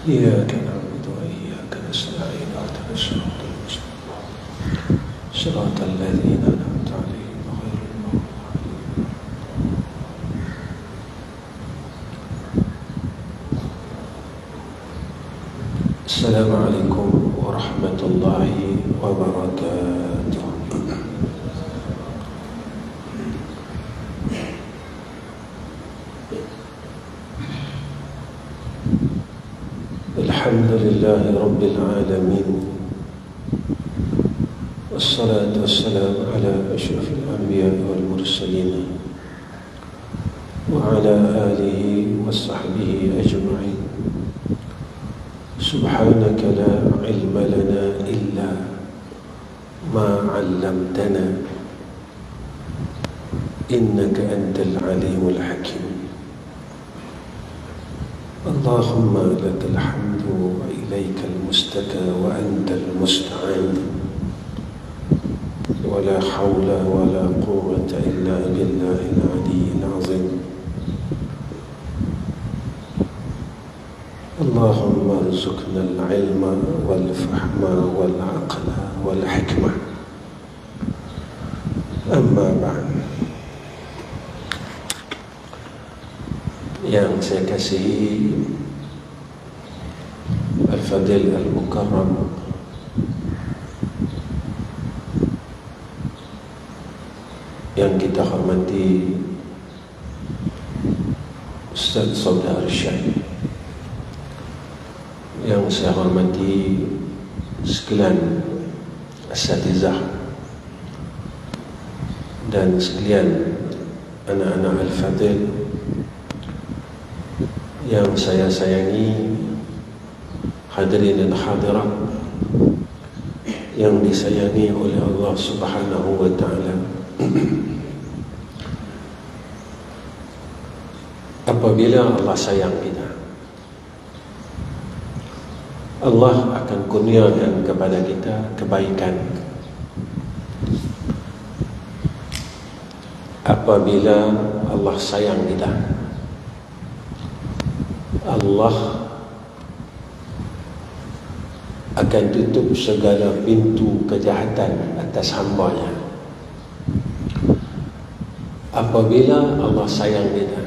إياك نعبد وإياك نستعين اهدنا الصراط المستقيم صراط الذين أنعمت عليهم غير المغضوب عليهم. السلام عليكم ورحمة الله وبركاته. الحمد لله رب العالمين، والصلاة والسلام على أشرف الأنبياء والمرسلين وعلى آله وصحبه أجمعين. سبحانك لا علم لنا إلا ما علمتنا إنك أنت العليم الحكيم. اللهم لك الحمد وإليك المستكى وأنت المستعان، ولا حول ولا قوة إلا بالله العلي العظيم. اللهم ارزقنا العلم والفهم والعقل والحكمة. أما بعد، yang saya kasihi Al-Fadil Al-Mukarram, yang kita hormati Ustaz Saudara Syekh, yang saya hormati sekalian asatizah dan sekalian anak-anak Al-Fadil yang saya sayangi, hadirin dan hadirat yang disayangi oleh Allah Subhanahu wa ta'ala. Apabila Allah sayang kita, Allah akan kurniakan kepada kita kebaikan. Apabila Allah sayang kita, Allah akan tutup segala pintu kejahatan atas hamba-Nya. Apabila Allah sayang kita,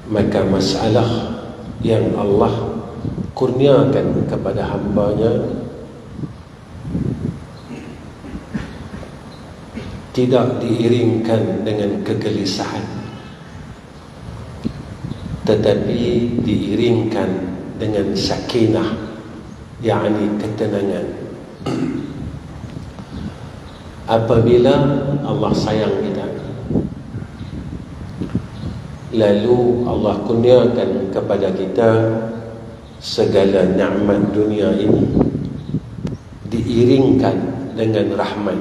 maka masalah yang Allah kurniakan kepada hamba-Nya tidak diiringkan dengan kegelisahan, tetapi diiringkan dengan sakinah, yakni ketenangan. Apabila Allah sayang kita, lalu Allah kurniakan kepada kita segala nikmat dunia ini, diiringkan dengan rahmat,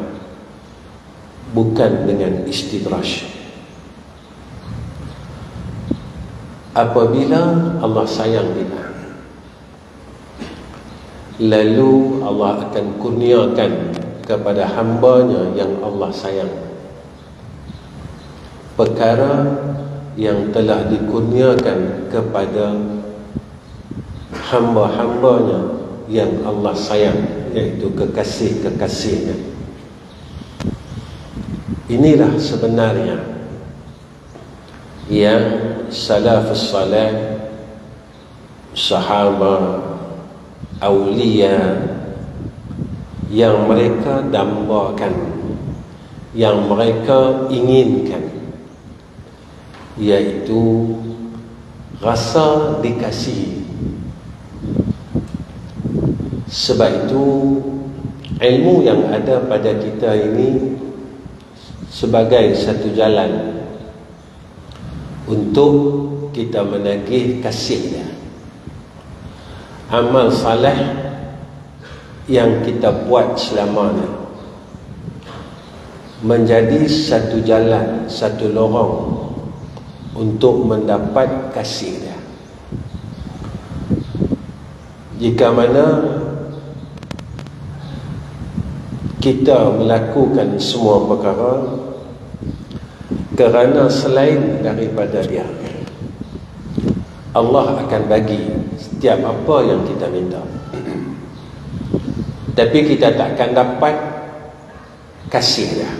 bukan dengan istidraj. Apabila Allah sayang kita, lalu Allah akan kurniakan kepada hamba-Nya yang Allah sayang perkara yang telah dikurniakan kepada hamba-hamba-Nya yang Allah sayang, iaitu kekasih-kekasihnya. Inilah sebenarnya yang salafus salih, sahabat, awliya, yang mereka dambakan, yang mereka inginkan, iaitu rasa dikasihi. Sebab itu ilmu yang ada pada kita ini sebagai satu jalan untuk kita menagih kasihnya. Amal saleh yang kita buat selamanya menjadi satu jalan, satu lorong untuk mendapat kasih dia. Jika mana kita melakukan semua perkara kerana selain daripada dia, Allah akan bagi setiap apa yang kita minta. Tapi kita takkan dapat kasih dia.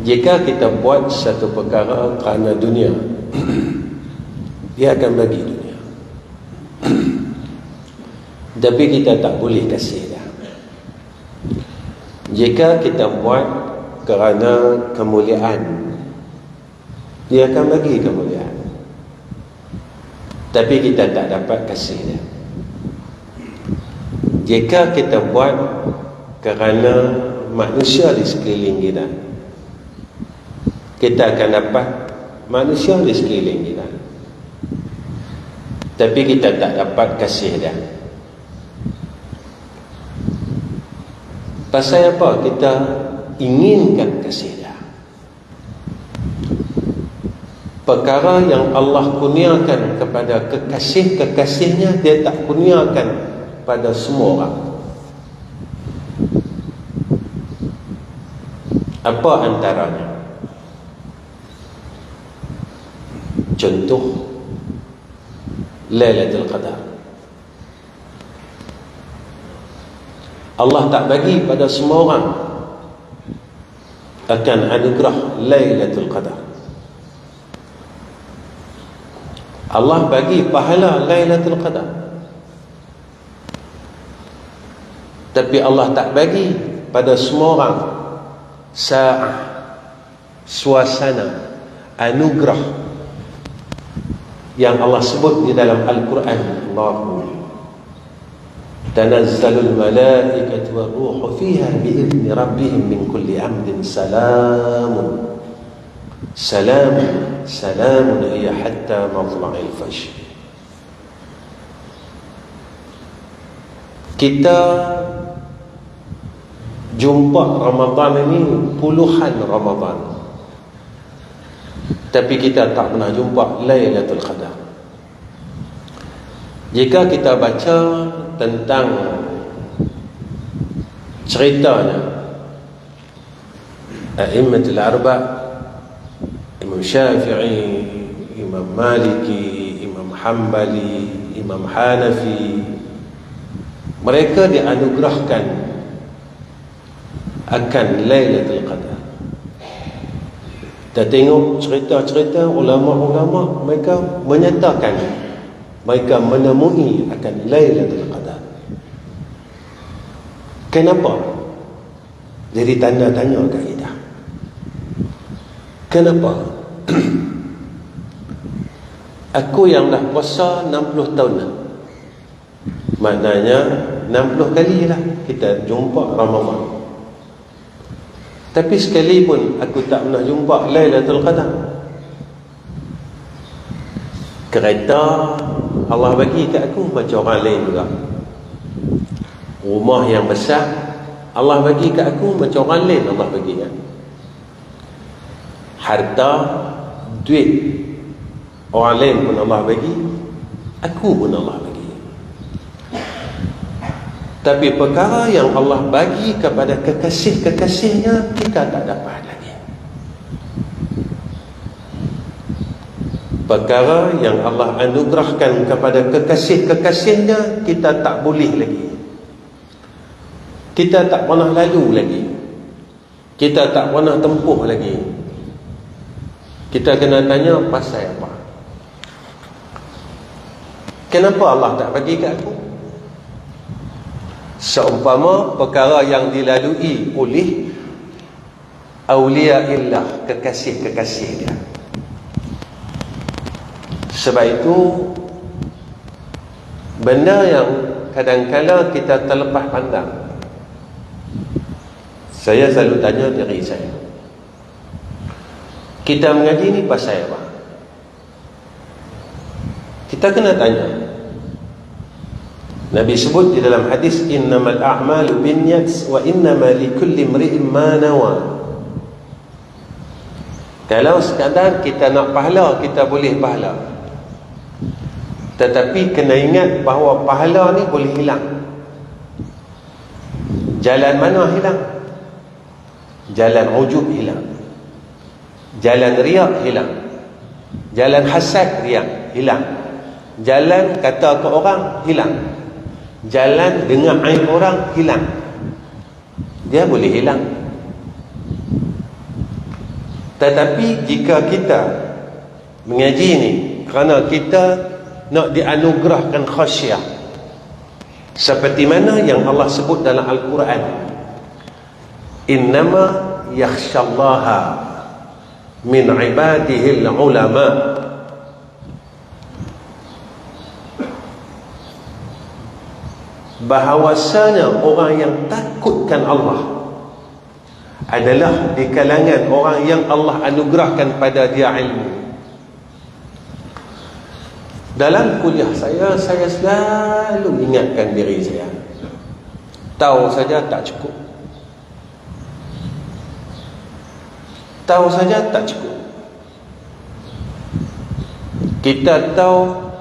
Jika kita buat satu perkara kerana dunia, dia akan bagi dunia. Tapi kita tak boleh kasih dia. Jika kita buat kerana kemuliaan, dia akan bagi kemuliaan. Tapi kita tak dapat kasih dia. Jika kita buat kerana manusia di sekeliling kita, kita akan dapat manusia di sekeliling kita. Tapi kita tak dapat kasih dia. Pasal apa kita inginkan kasih dia? Perkara yang Allah kurniakan kepada kekasih-kekasihnya, dia tak kurniakan pada semua orang. Apa antaranya? Contoh Lailatul Qadar. Allah tak bagi pada semua orang akan anugerah Lailatul Qadar. Allah bagi pahala Lailatul Qadar, tapi Allah tak bagi pada semua orang sa'ah, suasana, anugerah yang Allah sebut di dalam Al-Quran. Allahu tanazzalul malaikatu war-ruhu fiha bi'izni rabbihim min kulli amrin salamun salamun hiya hatta matla'il fajr. Kita jumpa Ramadan ini puluhan Ramadan, tapi kita tak pernah jumpa Lailatul Qadar. Jika kita baca tentang ceritanya A'immatul Arba', Imam Syafi'i, Imam Maliki, Imam Hanbali, Imam Hanafi, mereka dianugerahkan akan Lailatul Qadar. Kita tengok cerita-cerita ulama-ulama, mereka menyatakan mereka menemui akan Lailatul Qadar. Kenapa? Jadi tanda-tanya kat kita. Kenapa? Aku yang dah puasa 60 tahun dah, maknanya 60 kali lah kita jumpa Ramadan. Tapi sekali pun aku tak pernah jumpa Lailatul Qadar. Kereta Allah bagi kat aku macam orang lain juga. Rumah yang besar Allah bagi kat aku macam orang lain Allah bagi kan. Harta, duit orang lain pun Allah bagi, aku pun Allah bagi. Tapi perkara yang Allah bagi kepada kekasih-kekasihnya, kita tak dapat lagi. Perkara yang Allah anugerahkan kepada kekasih-kekasihnya, kita tak boleh lagi. Kita tak pernah lalu lagi. Kita tak pernah tempuh lagi. Kita kena tanya pasal apa? Kenapa Allah tak bagi kat aku? Seumpama perkara yang dilalui oleh awliyaillah, kekasih-kekasih dia. Sebab itu benda yang kadang-kadang kita terlepas pandang. Saya selalu tanya diri saya, kita mengaji ni pasal apa? Kita kena tanya. Nabi sebut di dalam hadis, innamal a'malu binniyat wa innama likulli imri'in ma nawa. Kalau sekadar kita nak pahala, kita boleh pahala. Tetapi kena ingat bahawa pahala ni boleh hilang. Jalan mana hilang? Jalan ujub hilang, jalan riak hilang, Jalan hasad, riak, hilang. Jalan kata ke orang, hilang. Jalan dengar aib orang, hilang. Dia boleh hilang. Tetapi jika kita mengaji ni kerana kita nak dianugerahkan khasyah, seperti mana yang Allah sebut dalam Al-Quran, innama yakhshallaha min ibadihi al-ulama. Bahawasanya orang yang takutkan Allah adalah di kalangan orang yang Allah anugerahkan pada dia ilmu. Dalam kuliah saya selalu ingatkan diri saya, tahu saja tak cukup. Tahu saja tak cukup. Kita tahu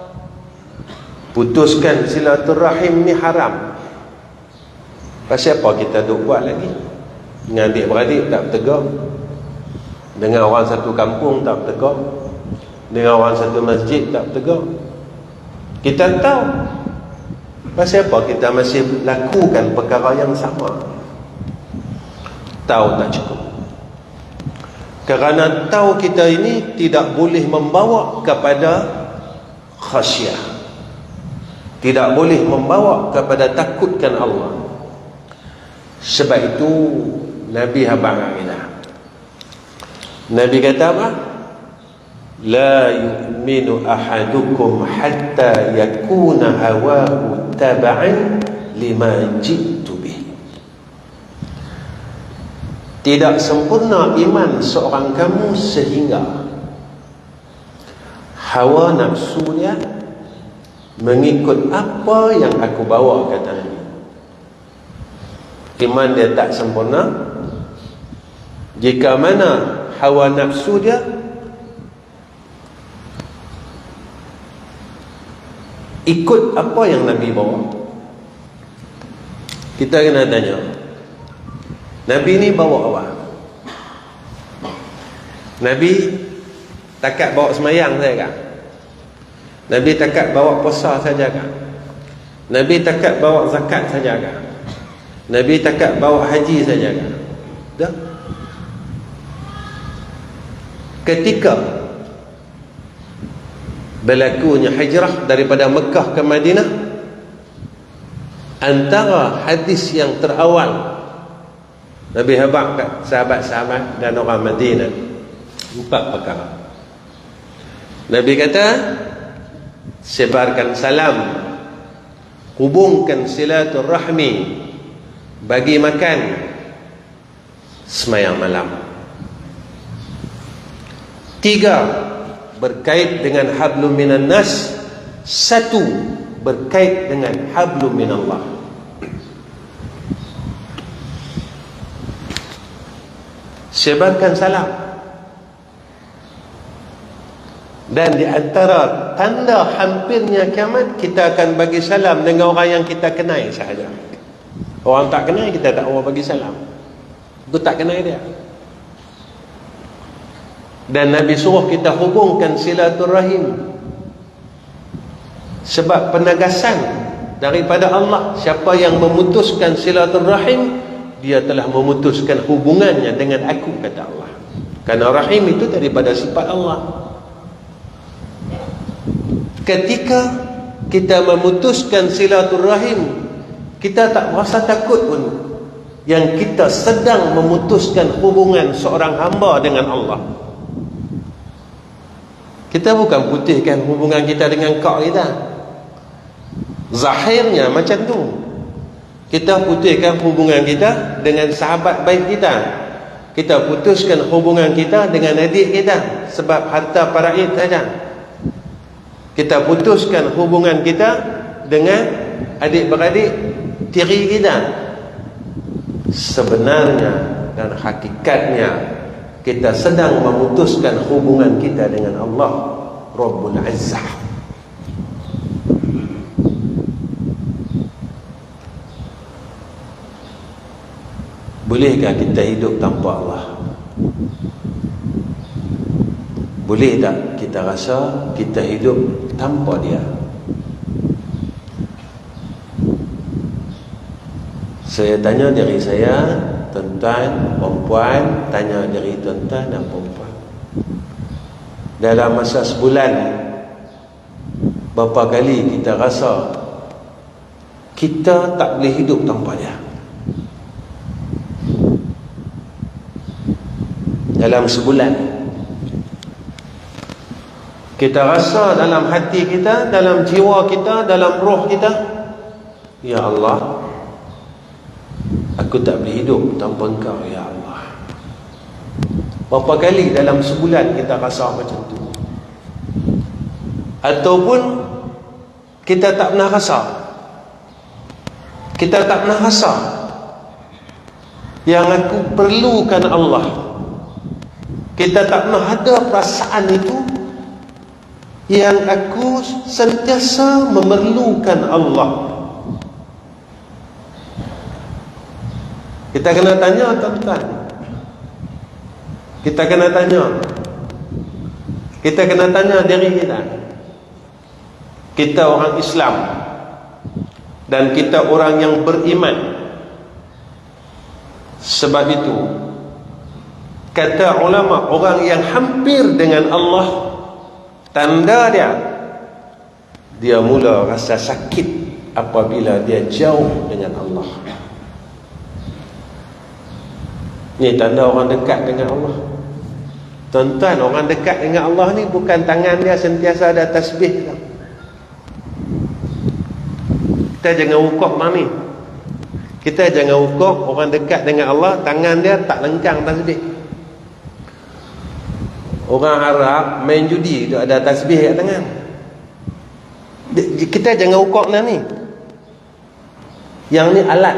putuskan silaturahim ni haram. Pasal apa kita duk buat lagi? Dengan adik-beradik tak bertegur, dengan orang satu kampung tak bertegur, dengan orang satu masjid tak bertegur. Kita tahu. Pasal apa kita masih lakukan perkara yang sama? Tahu tak cukup. Kerana tahu kita ini tidak boleh membawa kepada khasyah, tidak boleh membawa kepada takutkan Allah. Sebab itu Nabi habang kita. Nabi kata apa? La yu'minu ahadukum hatta yakuna hawahu taba'an lima ji'tu bih. Tidak sempurna iman seorang kamu sehingga hawa nafsunya mengikut apa yang aku bawa, kata Nabi. Iman dia tak sempurna jika mana hawa nafsu dia ikut apa yang Nabi bawa. Kita kena tanya, Nabi ni bawa apa? Nabi takat bawa semayang saja kan? Nabi takat bawa puasa saja kan? Nabi takat bawa zakat saja kan? Nabi takat bawa haji saja kan? Dah. Ketika berlakunya hijrah daripada Mekah ke Madinah, antara hadis yang terawal Nabi habaq kat sahabat-sahabat dan orang Madinah 4 perkara. Nabi kata, sebarkan salam, hubungkan silaturahmi, bagi makan, semayang malam. 3 berkait dengan hablum minan nas. 1 berkait dengan hablum minallah. Sebarkan salam. Dan di antara tanda hampirnya kiamat, kita akan bagi salam dengan orang yang kita kenal sahaja. Orang tak kenal kita tak mau bagi salam. Itu tak kenal dia. Dan Nabi suruh kita hubungkan silaturahim. Sebab penegasan daripada Allah, siapa yang memutuskan silaturahim, dia telah memutuskan hubungannya dengan aku, kata Allah. Kerana rahim itu daripada sifat Allah. Ketika kita memutuskan silaturahim, kita tak merasa takut pun yang kita sedang memutuskan hubungan seorang hamba dengan Allah. Kita bukan putihkan hubungan kita dengan kak kita. Zahirnya macam tu. Kita putihkan hubungan kita dengan sahabat baik kita. Kita putuskan hubungan kita dengan adik kita sebab harta paraid saja. Kita putuskan hubungan kita dengan adik-beradik tiri kita. Sebenarnya dan hakikatnya kita sedang memutuskan hubungan kita dengan Allah Rabbul Izzah. Bolehkah kita hidup tanpa Allah? Boleh tak kita rasa kita hidup tanpa dia? Saya tanya diri saya, tuan-tuan, perempuan, tanya diri tuan-tuan dan perempuan. Dalam masa sebulan, berapa kali kita rasa kita tak boleh hidup tanpa dia? Dalam sebulan, kita rasa dalam hati kita, dalam jiwa kita, dalam roh kita, ya Allah, aku tak boleh hidup tanpa Engkau, ya Allah. Berapa kali dalam sebulan kita rasa macam tu? Ataupun kita tak pernah rasa, kita tak pernah rasa yang aku perlukan Allah. Kita tak pernah ada perasaan itu, yang aku sentiasa memerlukan Allah. Kita kena tanya, tuan-tuan. Kita kena tanya. Kita kena tanya diri kita. Kita orang Islam dan kita orang yang beriman. Sebab itu, kata ulama, orang yang hampir dengan Allah, tanda dia mula rasa sakit apabila dia jauh dengan Allah. Ni tanda orang dekat dengan Allah. Tuan-tuan, orang dekat dengan Allah ni bukan tangan dia sentiasa ada tasbih. Kita jangan ukur ni. Kita jangan ukur orang dekat dengan Allah, tangan dia tak lengkang tasbih. Orang Arab main judi tu ada tasbih kat tangan. Kita jangan ukur ni. Yang ni alat.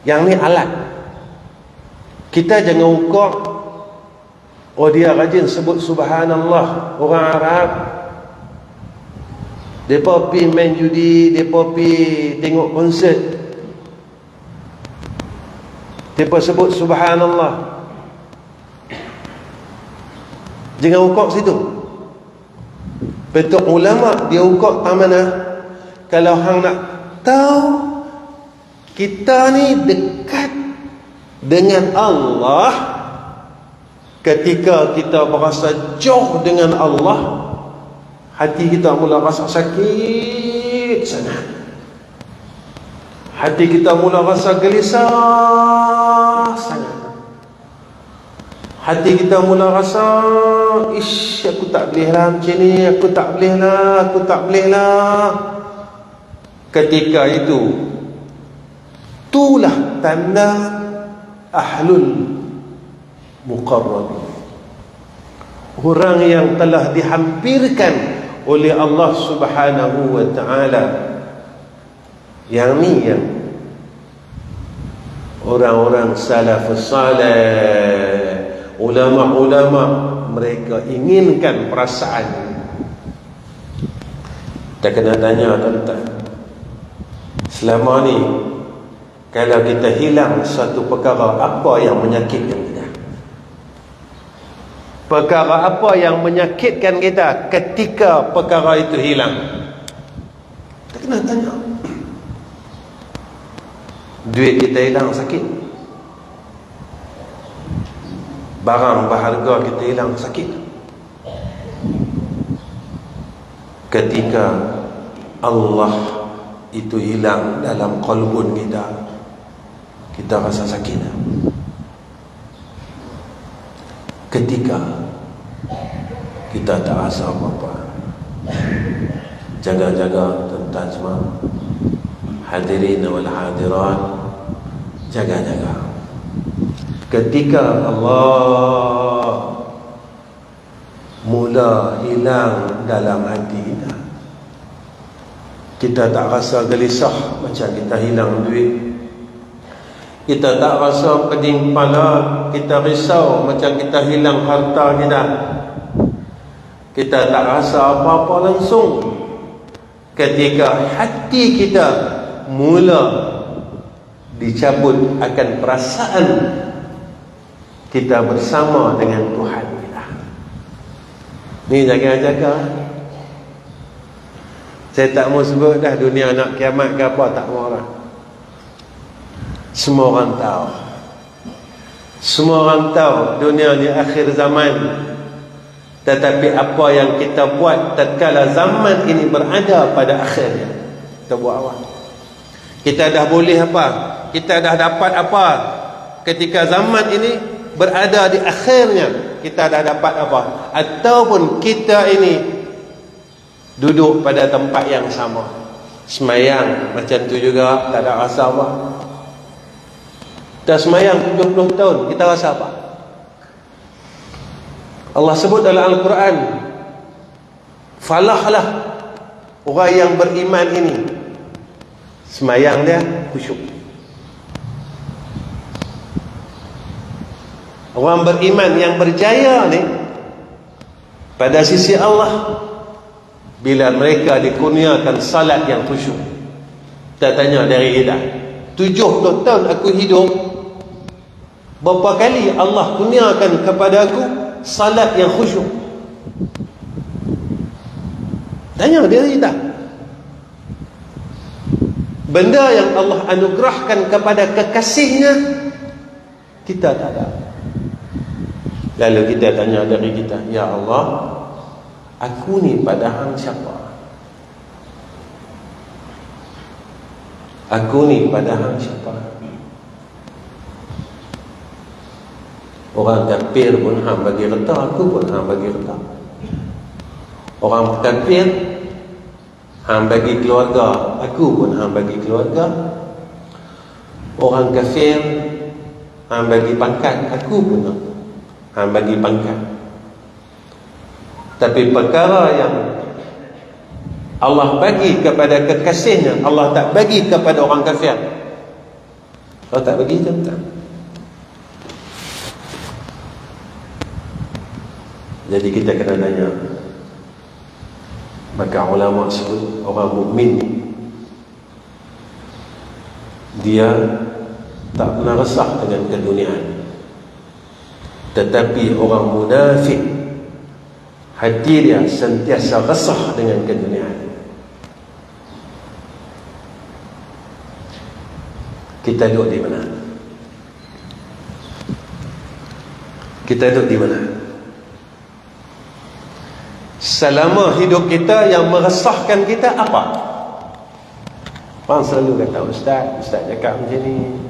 Yang ni alat. Kita jangan ukur, oh dia rajin sebut subhanallah. Orang Arab, mereka pergi main judi, mereka pergi tengok konsert, mereka sebut subhanallah. Jangan ukur situ. Betul ulama dia ukur tak mana? Kalau hang nak tahu kita ni dekat dengan Allah, ketika kita berasa jauh dengan Allah, hati kita mula rasa sakit sangat. Hati kita mula rasa gelisah sangat. Hati kita mula rasa, ish, aku tak boleh lah macam ni, aku tak boleh lah, aku tak boleh lah. Ketika itu, itulah tanda ahlul muqarrabin, orang yang telah dihampirkan oleh Allah Subhanahu wa ta'ala. Yang ni yang orang-orang salafus salih, ulama-ulama, mereka inginkan perasaan. Kita kena tanya, tuan-tuan, selama ni kalau kita hilang satu perkara, apa yang menyakitkan kita? Perkara apa yang menyakitkan kita ketika perkara itu hilang? Kita kena tanya. Duit kita hilang, sakit. Barang berharga kita hilang, sakit. Ketika Allah itu hilang dalam qalbun kita, kita rasa sakit. Ketika kita tak rasa apa-apa, jaga-jaga tuan-tuan semua, hadirin wal hadirat, jaga-jaga. Ketika Allah mula hilang dalam hati kita, kita tak rasa gelisah macam kita hilang duit. Kita tak rasa pening kepala, kita risau macam kita hilang harta kita. Kita tak rasa apa-apa langsung ketika hati kita mula dicabut akan perasaan kita bersama dengan Tuhan kita. Ni jaga-jaga. Saya tak mau sebut dah dunia nak kiamat ke apa, tak mau lah. Semua orang tahu. Semua orang tahu dunia ni akhir zaman. Tetapi apa yang kita buat tatkala zaman ini berada pada akhirnya, kita buat apa? Kita dah boleh apa? Kita dah dapat apa? Ketika zaman ini berada di akhirnya, kita dah dapat apa? Ataupun kita ini duduk pada tempat yang sama, semayang macam tu juga, tak ada rasa apa. Kita semayang 70 tahun, kita rasa apa? Allah sebut dalam Al-Quran, falahlah orang yang beriman ini, semayang dia khusyuk. Orang beriman yang berjaya ni pada sisi Allah bila mereka dikurniakan salat yang khusyuk. Kita tanya dari kita, 70 tahun aku hidup, berapa kali Allah kurniakan kepada aku salat yang khusyuk? Tanya diri kita. Benda yang Allah anugerahkan kepada kekasihnya, kita tak ada. Lalu kita tanya diri kita, ya Allah, aku ni pada hang siapa? Aku ni pada hang siapa? Orang kafir pun hang bagi reta, aku pun hang bagi reta. Orang kafir hang bagi keluarga, aku pun hang bagi keluarga. Orang kafir hang bagi pangkat, aku pun hang bagi pangkat. Tapi perkara yang Allah bagi kepada kekasihnya, Allah tak bagi kepada orang kafir. Allah tak bagi tentang. Jadi kita kena tanya. Maka ulama sebut orang mukmin dia tak pernah resah dengan keduniaan. Tetapi orang munafik, hati dia sentiasa resah dengan keduniaan. Kita duduk di mana? Kita duduk di mana? Selama hidup kita yang meresahkan kita apa? Orang selalu kata, Ustaz cakap macam ni.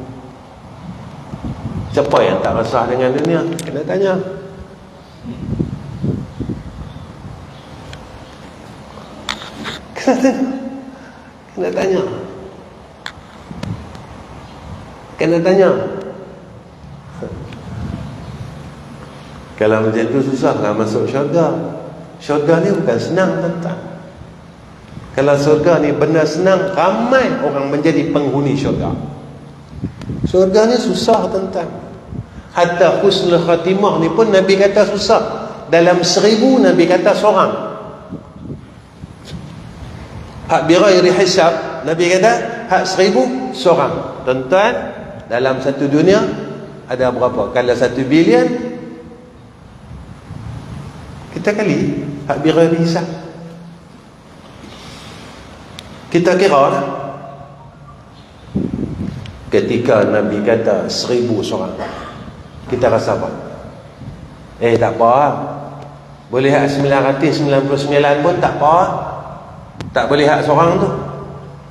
Siapa yang tak resah dengan dunia? Kena tanya. Kena tanya. Kena tanya. Kalau macam tu susah nak masuk syurga. Syurga ni bukan senang, tuan-tuan. Kalau syurga ni benar senang, ramai orang menjadi penghuni syurga. Syurga ni susah, tuan-tuan. Hatta husnul khatimah ni pun Nabi kata susah. Dalam 1000 Nabi kata seorang. Hak bighairi hisab, Nabi kata hak 1000 seorang. Tuan-tuan, dalam satu dunia ada berapa? Kalau 1 bilion, kita kali hak bighairi hisab. Kita kira lah. Ketika Nabi kata 1000 seorang, kita rasa apa? Tak apa. Boleh hak 999 pun tak apa. Tak boleh hak seorang tu.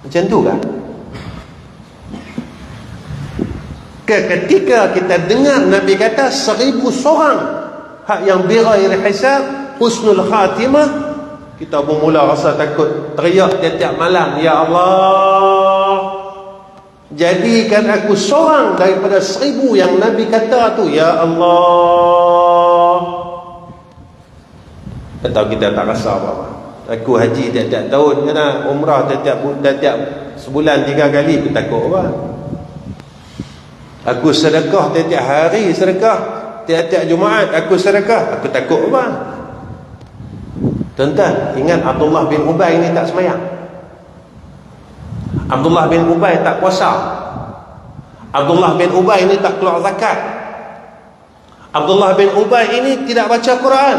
Macam tu kan? Ketika kita dengar Nabi kata 1000 seorang hak yang bighairi hisab, husnul khatimah, kita bermula rasa takut, teriak tiap-tiap malam, ya Allah, jadikan aku seorang daripada 1000 yang Nabi kata tu, ya Allah. Atau kita tak rasa apa-apa. Aku haji tiap-tiap tahun, kena umrah tiap-tiap sebulan 3 kali, aku takut apa? Aku sedekah tiap-tiap hari, sedekah tiap-tiap Jumaat, aku sedekah, aku takut apa? Tuan-tuan, ingat Abdullah bin Ubay ni tak semayang. Abdullah bin Ubay tak puasa. Abdullah bin Ubay ni tak keluar zakat. Abdullah bin Ubay ini tidak baca Quran.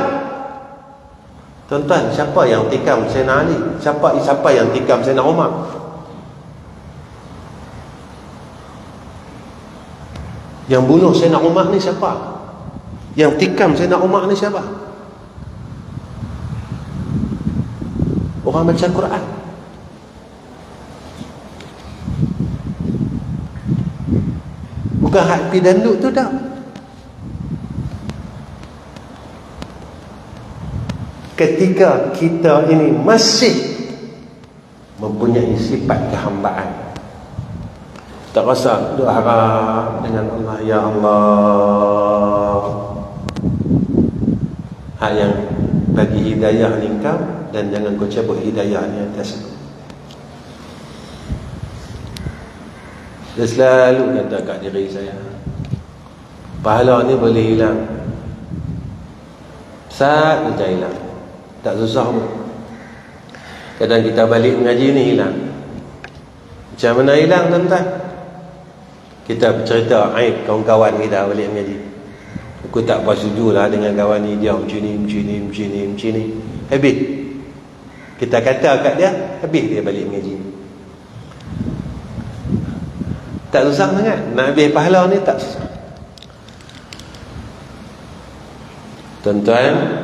Tuan-tuan, siapa yang tikam Sayyidina Ali? Siapa yang tikam Sayyidina Umar? Yang bunuh Sayyidina Umar ni siapa? Yang tikam Sayyidina Umar ni siapa? Orang baca Quran. Bukan hak pi danduk tu dah. Ketika kita ini masih mempunyai sifat kehambaan, tak rasa duk harap dengan Allah, ya Allah, hak yang bagi hidayah ni kau, dan jangan kau cabut hidayah ni atas aku. Dia selalu kata kat diri saya, pahala ni boleh hilang, saat saja hilang, tak susah pun. Kadang kita balik mengaji ni hilang. Macam mana hilang, tuan-tuan? Kita bercerita aib kawan-kawan kita balik mengaji. Aku tak bersetuju lah dengan kawan ni, dia macam ni. Habis kita kata kat dia, habis dia balik mengaji. Tak susah sangat. Nak habis pahala ni tak susah. Tuan-tuan,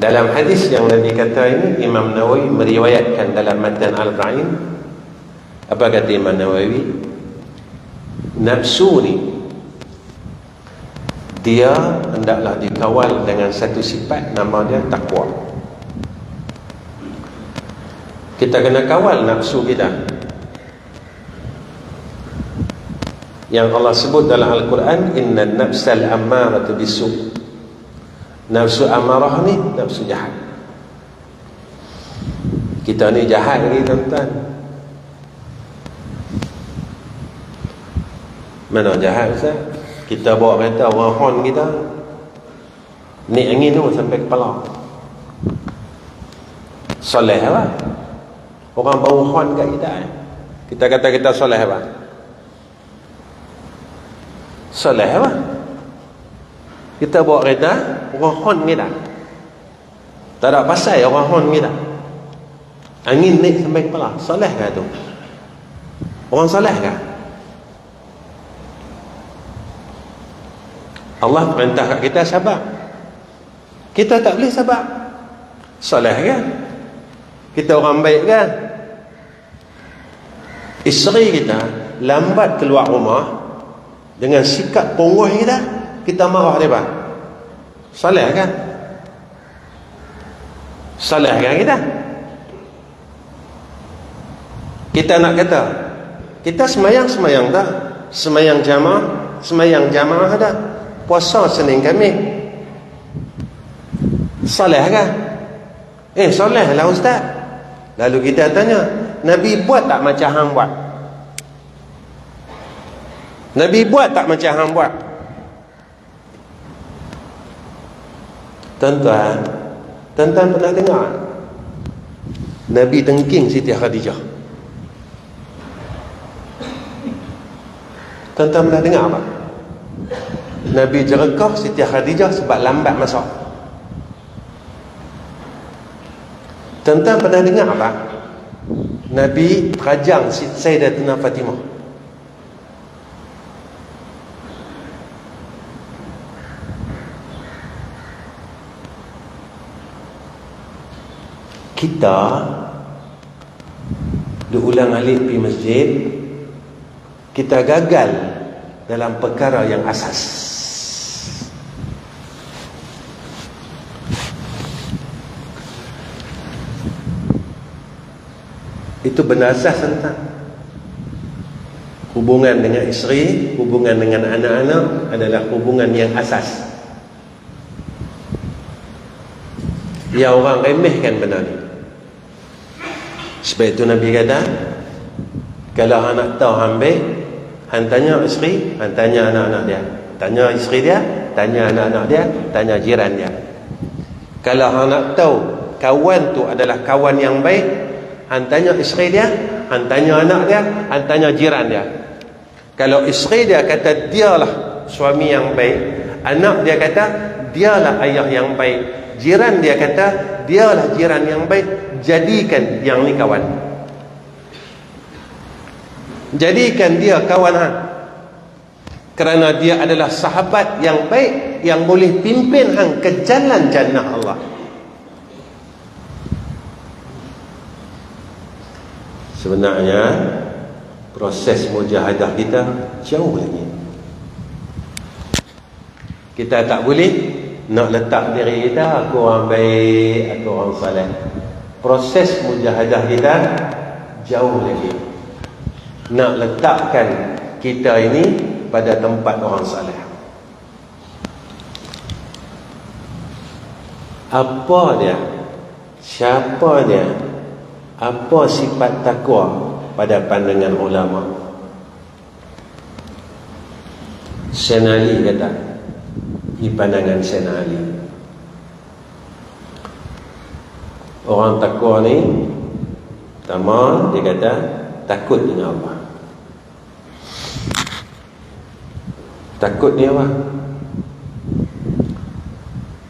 dalam hadis yang Nabi kata ini, Imam Nawawi meriwayatkan dalam Matan Al-Arba'in. Apa kata Imam Nawawi? Nafsu ni dia hendaklah dikawal dengan satu sifat, nama dia takwa. Kita kena kawal nafsu kita. Yang Allah sebut dalam Al-Quran, innan nafsal ammaratu bisu'. Nafsu amarah ni nafsu jahat. Kita ni jahat lagi, tuan-tuan. Mana jahat, Ustaz? Kita bawa kereta, orang horn kita, naik angin tu sampai kepala. Soleh apa? Orang bawa horn kat kita, kita kata kita soleh apa? Soleh apa? Kita bawa kereta, orang horn kita, tak ada pasal orang horn kita, angin naik sampai kepala. Soleh ke tu? Orang soleh ke? Allah perintah kat kita sabar, kita tak boleh sabar. Soleh kan? Kita orang baik kan? Isteri kita lambat keluar rumah dengan sikap pongoh kita, kita marah dia apa? Soleh kan? Soleh kan kita? Kita nak kata kita semayang tak? Semayang jamaah tak? Puasa Senin Khamis, soleh kan? Soleh lah Ustaz. Lalu kita tanya, Nabi buat tak macam hang buat? Nabi buat tak macam hang buat? Tuan-tuan pernah dengar Nabi tengking Siti Khadijah? Tuan-tuan pernah dengar apa? Nabi jerekah Siti Khadijah sebab lambat masak. Tuan-tuan pernah dengar apa? Nabi rajang Sayyidatina Fatimah. Kita diulang alik pergi masjid, kita gagal dalam perkara yang asas. Itu benar asas, tentang hubungan dengan isteri, hubungan dengan anak-anak adalah hubungan yang asas. Ya, orang remehkan benar ni. Sebab itu Nabi kata, kalau anak tahu ambil, han tanya isteri, han tanya anak-anak dia, tanya isteri dia, tanya anak-anak dia, tanya jiran dia. Kalau anak tahu kawan tu adalah kawan yang baik, han tanya isteri dia, han tanya anak dia, han tanya jiran dia. Kalau isteri dia kata dialah suami yang baik, Anak dia kata dialah ayah yang baik. Jiran dia kata dialah jiran yang baik. Jadikan yang ni kawan. Jadikan dia kawan hang. Kerana dia adalah sahabat yang baik, yang boleh pimpin hang ke jalan jannah Allah. Sebenarnya proses mujahadah kita jauh lagi. Kita tak boleh nak letak diri kita aku orang baik, aku orang saleh. Proses mujahadah kita jauh lagi. Nak letakkan kita ini pada tempat orang saleh. Apa dia? Siapa dia? Apa sifat takwa pada pandangan ulama? Sayyidina Ali kata, di pandangan Sayyidina Ali, orang takwa ni pertama dia kata takut dengan Allah. Takut ni apa?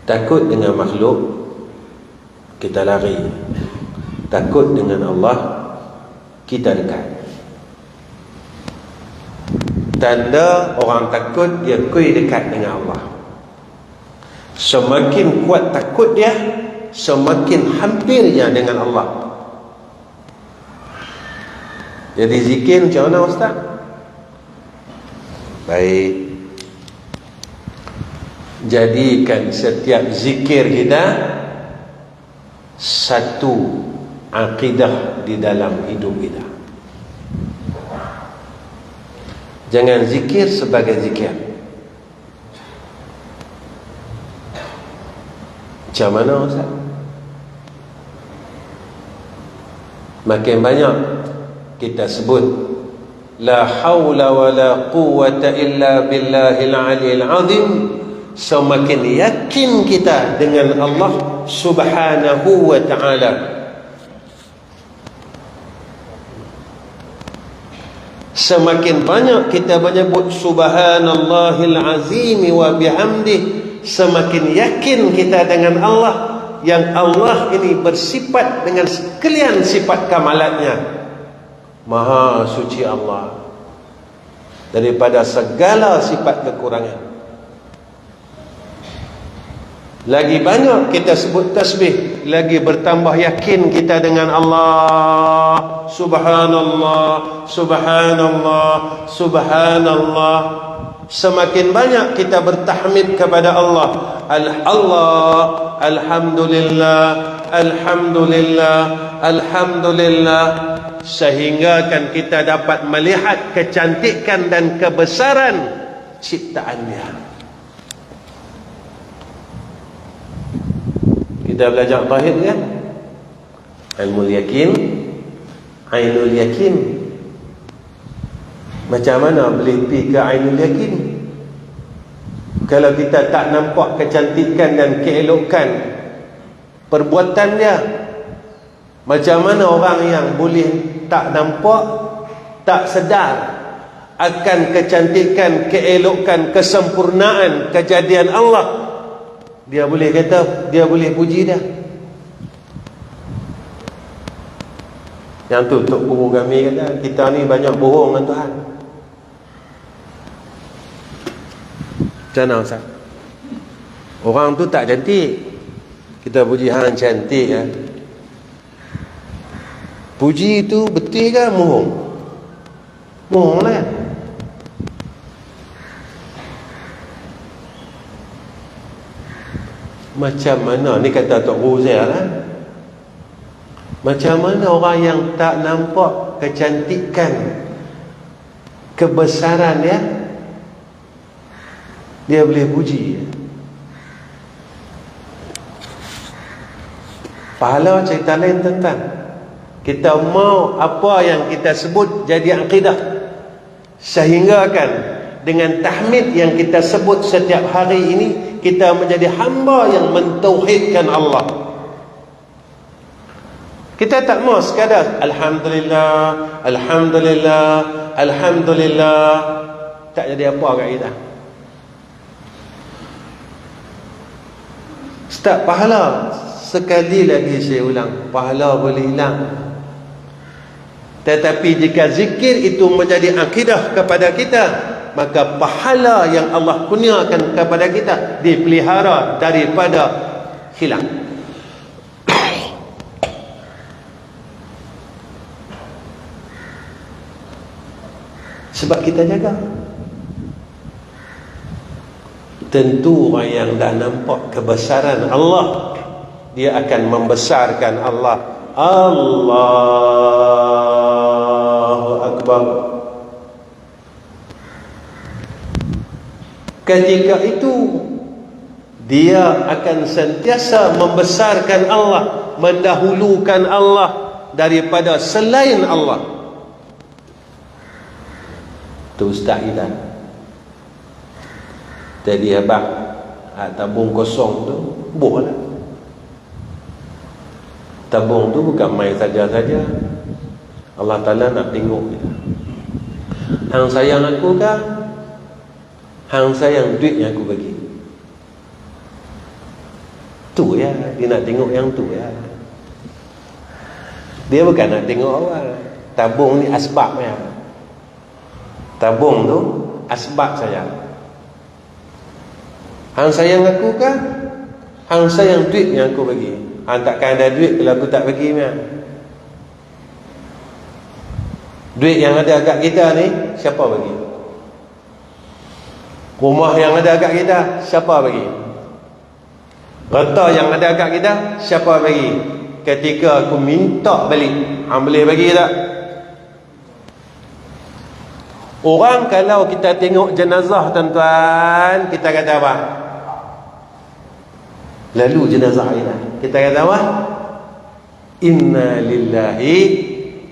Takut dengan makhluk kita lari. Takut dengan Allah kita dekat. Tanda orang takut dia kui dekat dengan Allah. Semakin kuat takut dia, semakin hampirnya dengan Allah. Jadi zikir macam mana Ustaz? Baik, jadikan setiap zikir kita satu akidah di dalam hidup kita. Jangan zikir sebagai zikir. Macam mana Ustaz? Makin banyak kita sebut la haula wa la quwwata illa billahil aliyil azim, semakin yakin kita dengan Allah subhanahu wa ta'ala. Semakin banyak kita menyebut subhanallahil azim wa bihamdih, semakin yakin kita dengan Allah, yang Allah ini bersifat dengan sekalian sifat kamalatnya. Maha suci Allah daripada segala sifat kekurangan. Lagi banyak kita sebut tasbih, lagi bertambah yakin kita dengan Allah. Subhanallah, subhanallah, subhanallah. Semakin banyak kita bertahmid kepada Allah. Alhamdulillah, alhamdulillah, alhamdulillah. Sehingga kan kita dapat melihat kecantikan dan kebesaran ciptaan dia. Kita belajar tauhid kan? Ilmu yakin, ainul yakin. Macam mana boleh pergi ke ainul yakin kalau kita tak nampak kecantikan dan keelokan perbuatan dia? Macam mana orang yang boleh tak nampak, tak sedar akan kecantikan, keelokan, kesempurnaan kejadian Allah, dia boleh kata, dia boleh puji dia? Yang tu Tok Guru kami kata, kita ni banyak bohong dengan Tuhan. Macam mana Ustaz? Orang tu tak cantik, kita puji hang cantik ya. Puji itu betul ke mohong? Mohong lah. Macam mana, ni kata Tok Ruzail lah, macam mana orang yang tak nampak kecantikan, kebesaran dia boleh puji? Pahala cerita lain tentang kita mau apa yang kita sebut jadi akidah, sehingga kan dengan tahmid yang kita sebut setiap hari ini, kita menjadi hamba yang mentauhidkan Allah. Kita tak mau sekadar alhamdulillah, alhamdulillah, alhamdulillah, tak jadi apa kat kita. Ustaz, pahala, sekali lagi saya ulang, pahala boleh hilang. Tetapi jika zikir itu menjadi akidah kepada kita, maka pahala yang Allah kurniakan kepada kita dipelihara daripada hilang. Sebab kita jaga. Tentu orang yang dah nampak kebesaran Allah, dia akan membesarkan Allah. Allahu Akbar. Ketika itu dia akan sentiasa membesarkan Allah, mendahulukan Allah daripada selain Allah. Itu Ustaz kita. Jadi abang tabung kosong tu buh lah. Tabung tu bukan main saja-saja. Allah Ta'ala nak tengok kita. Hang sayang aku kan? Hang sayang duit yang aku bagi. Tu ya, dia nak tengok yang tu ya. Dia bukan nak tengok awal. Tabung ni asbab ya. Tabung tu asbab sayang. Hang sayang aku kan? Hang sayang duit yang aku bagi. Hang takkan ada duit kalau aku tak bagi kan? Duit yang ada kat kita ni siapa bagi? Rumah yang ada kat kita siapa bagi? Harta yang ada kat kita siapa bagi? Ketika aku minta balik, hang boleh bagi tak? Orang kalau kita tengok jenazah tuan-tuan, kita kata apa? Lalu jenazah kita kata apa? Inna lillahi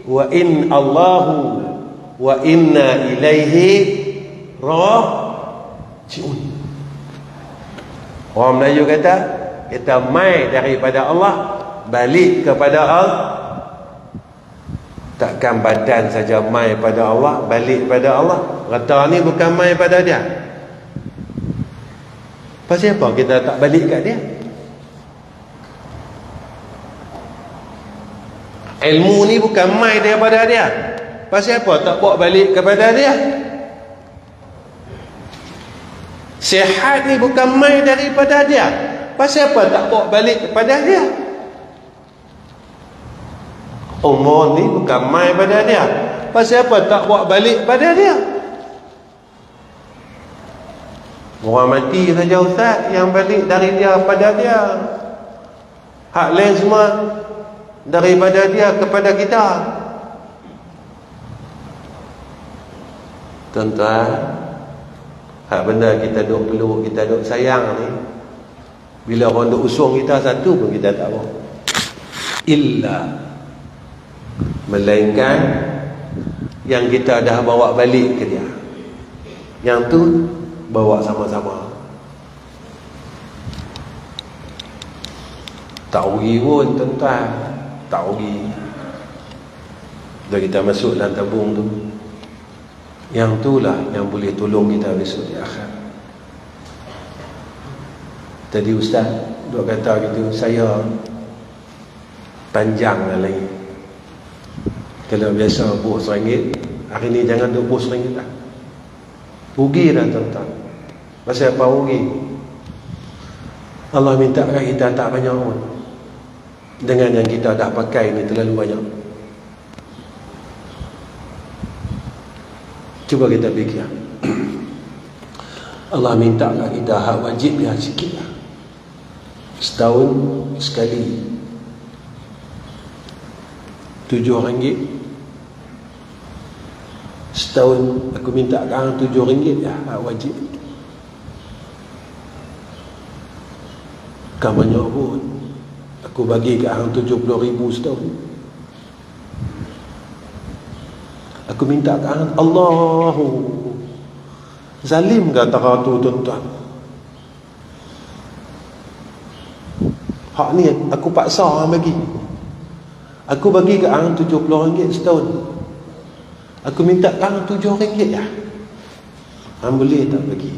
wa in Allahu wa inna ilaihi raji'un. Orang Melayu kata, kita mai daripada Allah, balik kepada Allah. Takkan badan saja mai pada Allah, balik pada Allah. Rata ni bukan mai pada dia. Pasal apa kita tak balik kat dia? Ilmu ni bukan mai daripada dia. Pasal apa tak bawa balik kepada dia? Sihat ni bukan mai daripada dia. Pasal apa tak bawa balik kepada dia? Umur ni bukan mai pada dia. Pasal apa tak bawa balik pada dia? Orang mati saja Ustaz, yang balik dari dia pada dia. Hak lain semua daripada dia kepada kita. Tuan-tuan, hak benda kita duk peluk, kita duk sayang ni, bila orang duk usung kita satu pun kita tak mau. Illa, melainkan yang kita dah bawa balik ke dia, yang tu bawa sama-sama. Tak rugi pun tuan-tuan, tak rugi. Dah kita masuk dalam tabung tu, yang tu lah yang boleh tolong kita besok di akhirat. Tadi Ustaz duk kata gitu, saya panjang lah lagi. Kalau biasa buh RM1, hari ni jangan duk buh RM1 lah. Rugi dah tuan-tuan. Pasal apa rugi? Allah minta kat kita tak banyak pun. Dengan yang kita dah pakai ni terlalu banyak. Cuba kita fikir. Allah minta kat kita hak wajib dia sikit lah. Setahun sekali RM7. Setahun aku minta kat RM7 ya, hak wajib. Kan banyak pun. Aku bagi kat RM70,000 setahun. Aku minta kat Allahu. Zalim ke antara tu tuan-tuan? Hak ni aku paksa orang bagi. Aku bagi kat RM70 setahun. Aku minta RM7 ya. Hang boleh tak bagi?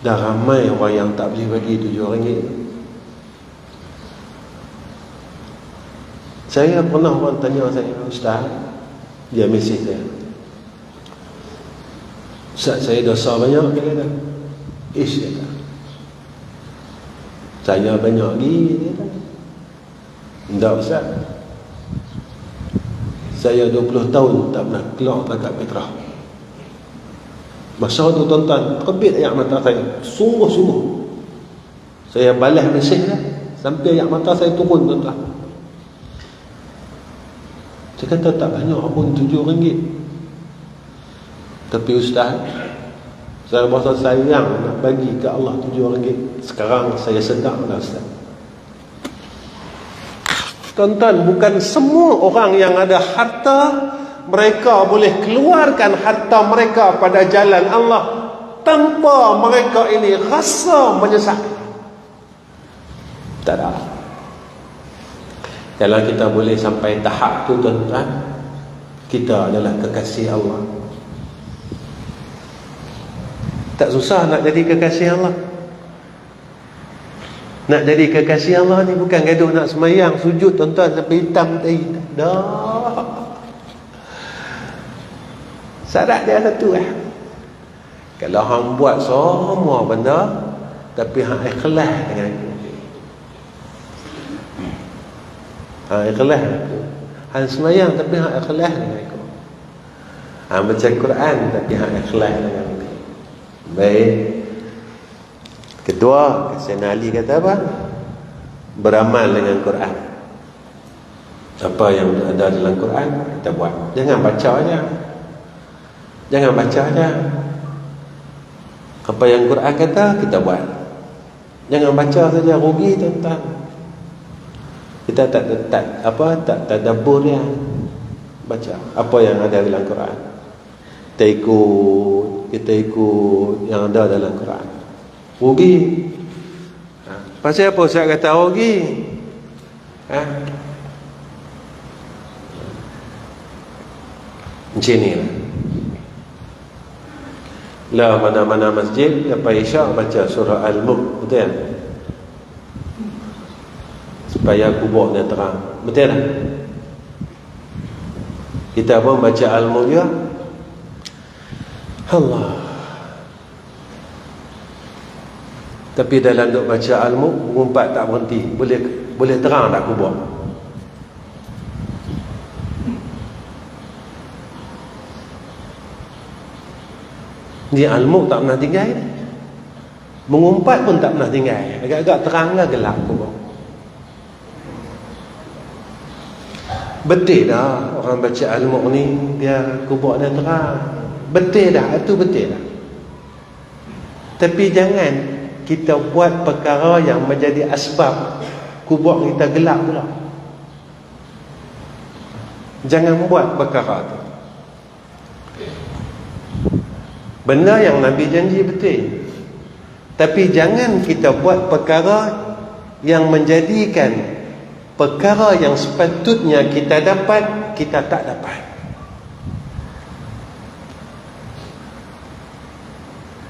Dah ramai orang yang tak boleh bagi RM7. Saya pernah orang tanya saya, Ustaz, dia mesej saya, Ustaz, saya dosa banyak. Dia kata, dia kata, saya banyak lagi. Dia kata, tidak Ustaz, saya 20 tahun tak pernah keluar dekat Petra. Masa tu tuan-tuan, terbit air mata saya, sungguh-sungguh. Saya balas mesej dia sampai air mata saya turun, tuan-tuan. Saya kata tak banyak pun RM7. Tapi Ustaz, saya rasa sayang nak bagi ke Allah RM7. Sekarang saya sedar dah Ustaz. Tuan-tuan, bukan semua orang yang ada harta mereka boleh keluarkan harta mereka pada jalan Allah tanpa mereka ini rasa menyesal. Tak ada. Kalau kita boleh sampai tahap tu, tuan-tuan, kita adalah kekasih Allah. Tak susah nak jadi kekasih Allah. Nak jadi kekasih Allah ni bukan gaduh nak semayang sujud, tuan-tuan, sampai hitam tadi. Dah. Syarat dia satu lah. Kalau hang buat semua benda tapi hang ikhlas dengan aku, hang ikhlas dengan aku, hang semayang tapi hang ikhlas dengan aku, hang baca Quran tapi hang ikhlas dengan aku. Baik. Kedua, Sayyidina Ali kata apa? Beramal dengan Quran. Apa yang ada dalam Quran kita buat. Jangan baca aja. Jangan baca aja. Apa yang Quran kata kita buat. Jangan baca saja, rugi tuan-tuan. Kita tak tadabbur dia. Baca apa yang ada dalam Quran. Kita ikut yang ada dalam Quran. Rugi. Pasal apa saya kata rugi? Macam ni lah. Mana-mana masjid lepas isyak baca surah Al-Mulk, betul kan? Supaya kubur dia terang, betul tak? Kita pun baca Al-Mulk juga. Allah. Tapi dalam duk baca Al-Mulk, mengumpat tak berhenti. Boleh terang tak kubur? Dia Al-Mulk tak pernah tinggal. Mengumpat pun tak pernah tinggal. Agak-agak terang lah, gelap kubur. Betul dah orang baca Al-Mulk ni, dia kubur dia terang. Betul dah, itu betul dah. Tapi jangan kita buat perkara yang menjadi asbab kubur kita gelap pula. Jangan buat perkara tu. Benda yang Nabi janji betul. Tapi jangan kita buat perkara yang menjadikan perkara yang sepatutnya kita dapat, kita tak dapat.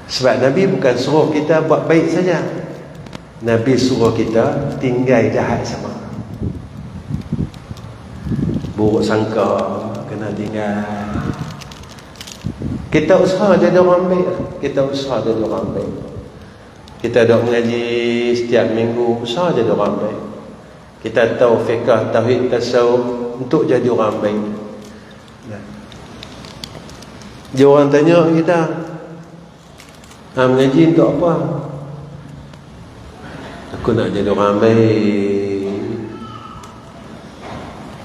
Sebab Nabi bukan suruh kita buat baik saja. Nabi suruh kita tinggal jahat sama. Buruk sangka kena tinggal. Kita usaha jadi orang baik. Kita usaha jadi orang baik. Kita duk mengaji setiap minggu, usaha jadi orang baik. Kita tahu fiqh, tauhid, tasawuf untuk jadi orang baik. Dia orang tanya kita, mengaji untuk apa? Aku nak jadi orang baik.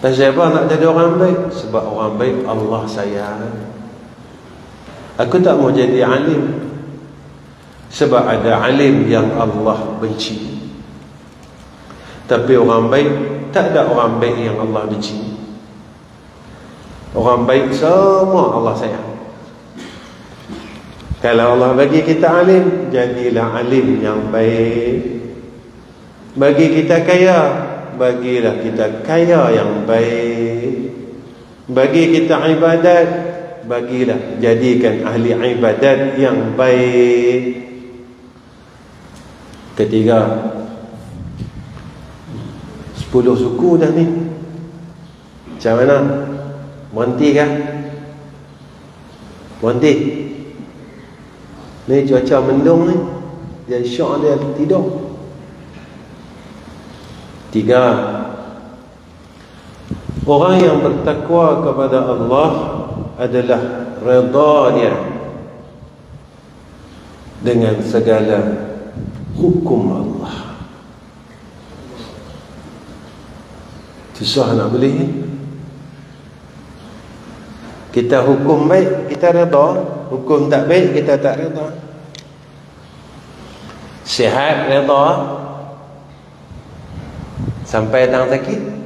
Pasal apa nak jadi orang baik? Sebab orang baik Allah sayang. Aku tak mau jadi alim sebab ada alim yang Allah benci. Tapi orang baik, tak ada orang baik yang Allah benci. Orang baik semua Allah sayang. Kalau Allah bagi kita alim, jadilah alim yang baik. Bagi kita kaya, bagilah kita kaya yang baik. Bagi kita ibadat, bagilah, jadikan ahli ibadat yang baik. Ketiga, 10 suku dah ni. Macam mana? Berhenti kah? Berhenti. Ni cuaca mendung ni, dia syok dia tidur. 3. Orang yang bertakwa kepada Allah adalah redha dia dengan segala hukum Allah. Susah nak boleh. Kita hukum baik, kita redha. Hukum tak baik, kita tak redha. Sihat, redha. Sampai datang sakit.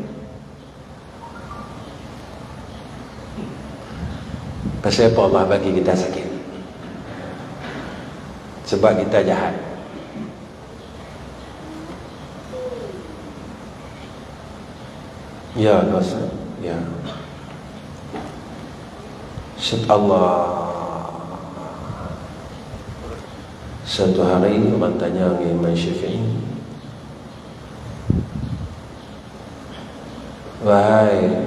Pasal apa Allah bagi kita sakit? Sebab kita jahat. Ya dosa. Ya. Allah. Satu hari orang tanya dengan Imam Syafi'i, wahai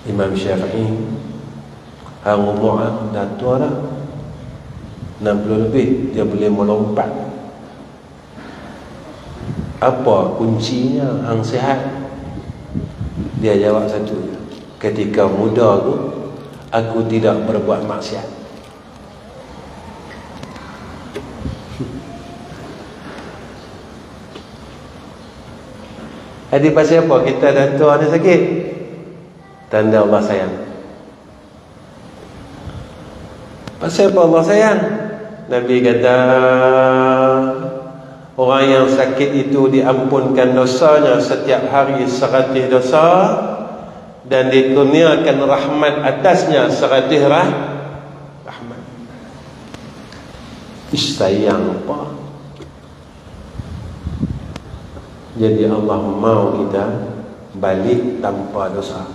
Imam Syafi'i, hang umur dah tua dah, 60 lebih, dia boleh melompat. Apa kuncinya hang sihat? Dia jawab satu je, ketika muda aku tidak berbuat maksiat. Jadi pasal apa kita dah tua ni sakit? Tanda Allah sayang. Pasal apa Allah sayang? Nabi kata, orang yang sakit itu diampunkan dosanya setiap hari 100 dosa, dan dikurniakan rahmat atasnya 100 rahmat. Sayang apa? Jadi Allah mau kita balik tanpa dosa.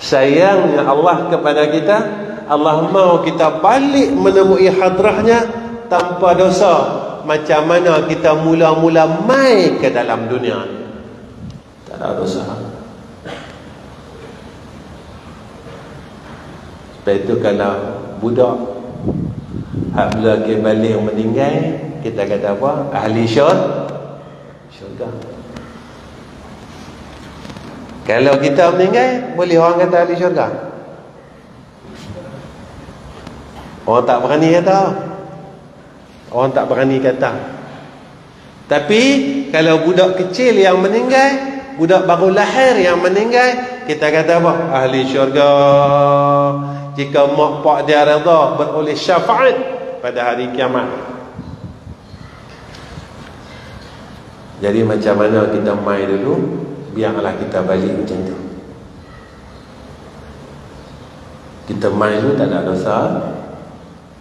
Sayangnya Allah kepada kita, Allah mau kita balik menemui hadrahnya tanpa dosa. Macam mana kita mula-mula mai ke dalam dunia ni, tak ada dosa. Sebab itu kalau budak hak bila ke balik meninggal, kita kata apa? Ahli syurga. Kalau kita meninggal, boleh orang kata ahli syurga? Orang tak berani kata. Orang tak berani kata. Tapi kalau budak kecil yang meninggal, budak baru lahir yang meninggal, kita kata apa? Ahli syurga. Jika mak pak dia redha, beroleh syafaat pada hari kiamat. Jadi macam mana kita mai dulu, biarlah kita balik macam tu. Kita mai dulu tak ada dosa,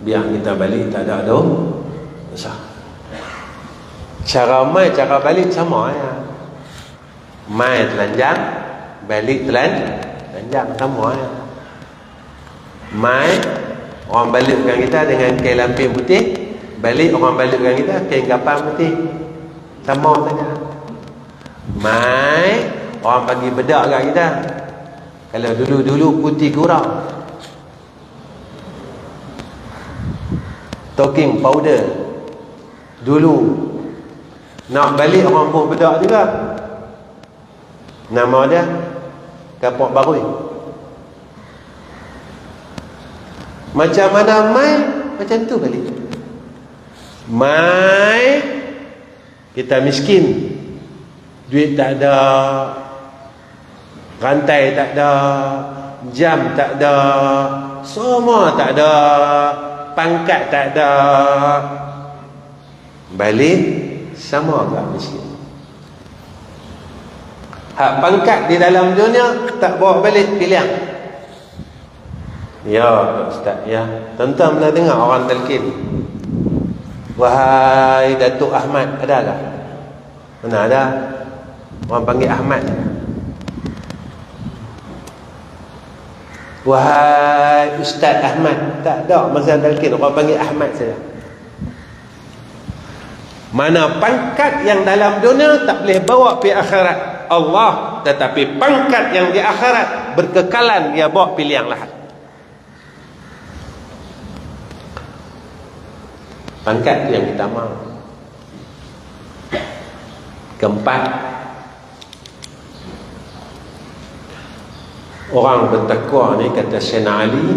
biar kita balik tak ada dosa. Cara mai, cara balik sama ya. Mai telanjang, balik telanjang, sama ya. Mai, orang balikkan kita dengan kain lampin putih, balik orang balikkan kita kain kapan putih, sama saja. Mai, orang bagi bedak kat kita. Kalau dulu putih kurang, talking powder. Dulu nak balik orang pun bedak juga. Nama dia kapok barui. Macam mana mai, macam tu balik. Mai, kita miskin, duit tak ada, rantai tak ada, jam tak ada, semua tak ada, pangkat tak ada. Balik sama agak miskin. Hak pangkat di dalam dunia tak bawa balik, pilihan. Ya Ustaz, ya. Tuan-tuan pernah dengar orang talqin, wahai Datuk Ahmad, ada tak? Mana ada? Orang panggil Ahmad. Wahai Ustaz Ahmad, tak ada masa talqin, orang panggil Ahmad saja. Mana pangkat yang dalam dunia tak boleh bawa pergi akhirat Allah, tetapi pangkat yang di akhirat berkekalan, dia bawa pilih yang lahat. Pangkat yang kita mahu. Keempat, orang bertakwa ni, kata Sayyidina Ali,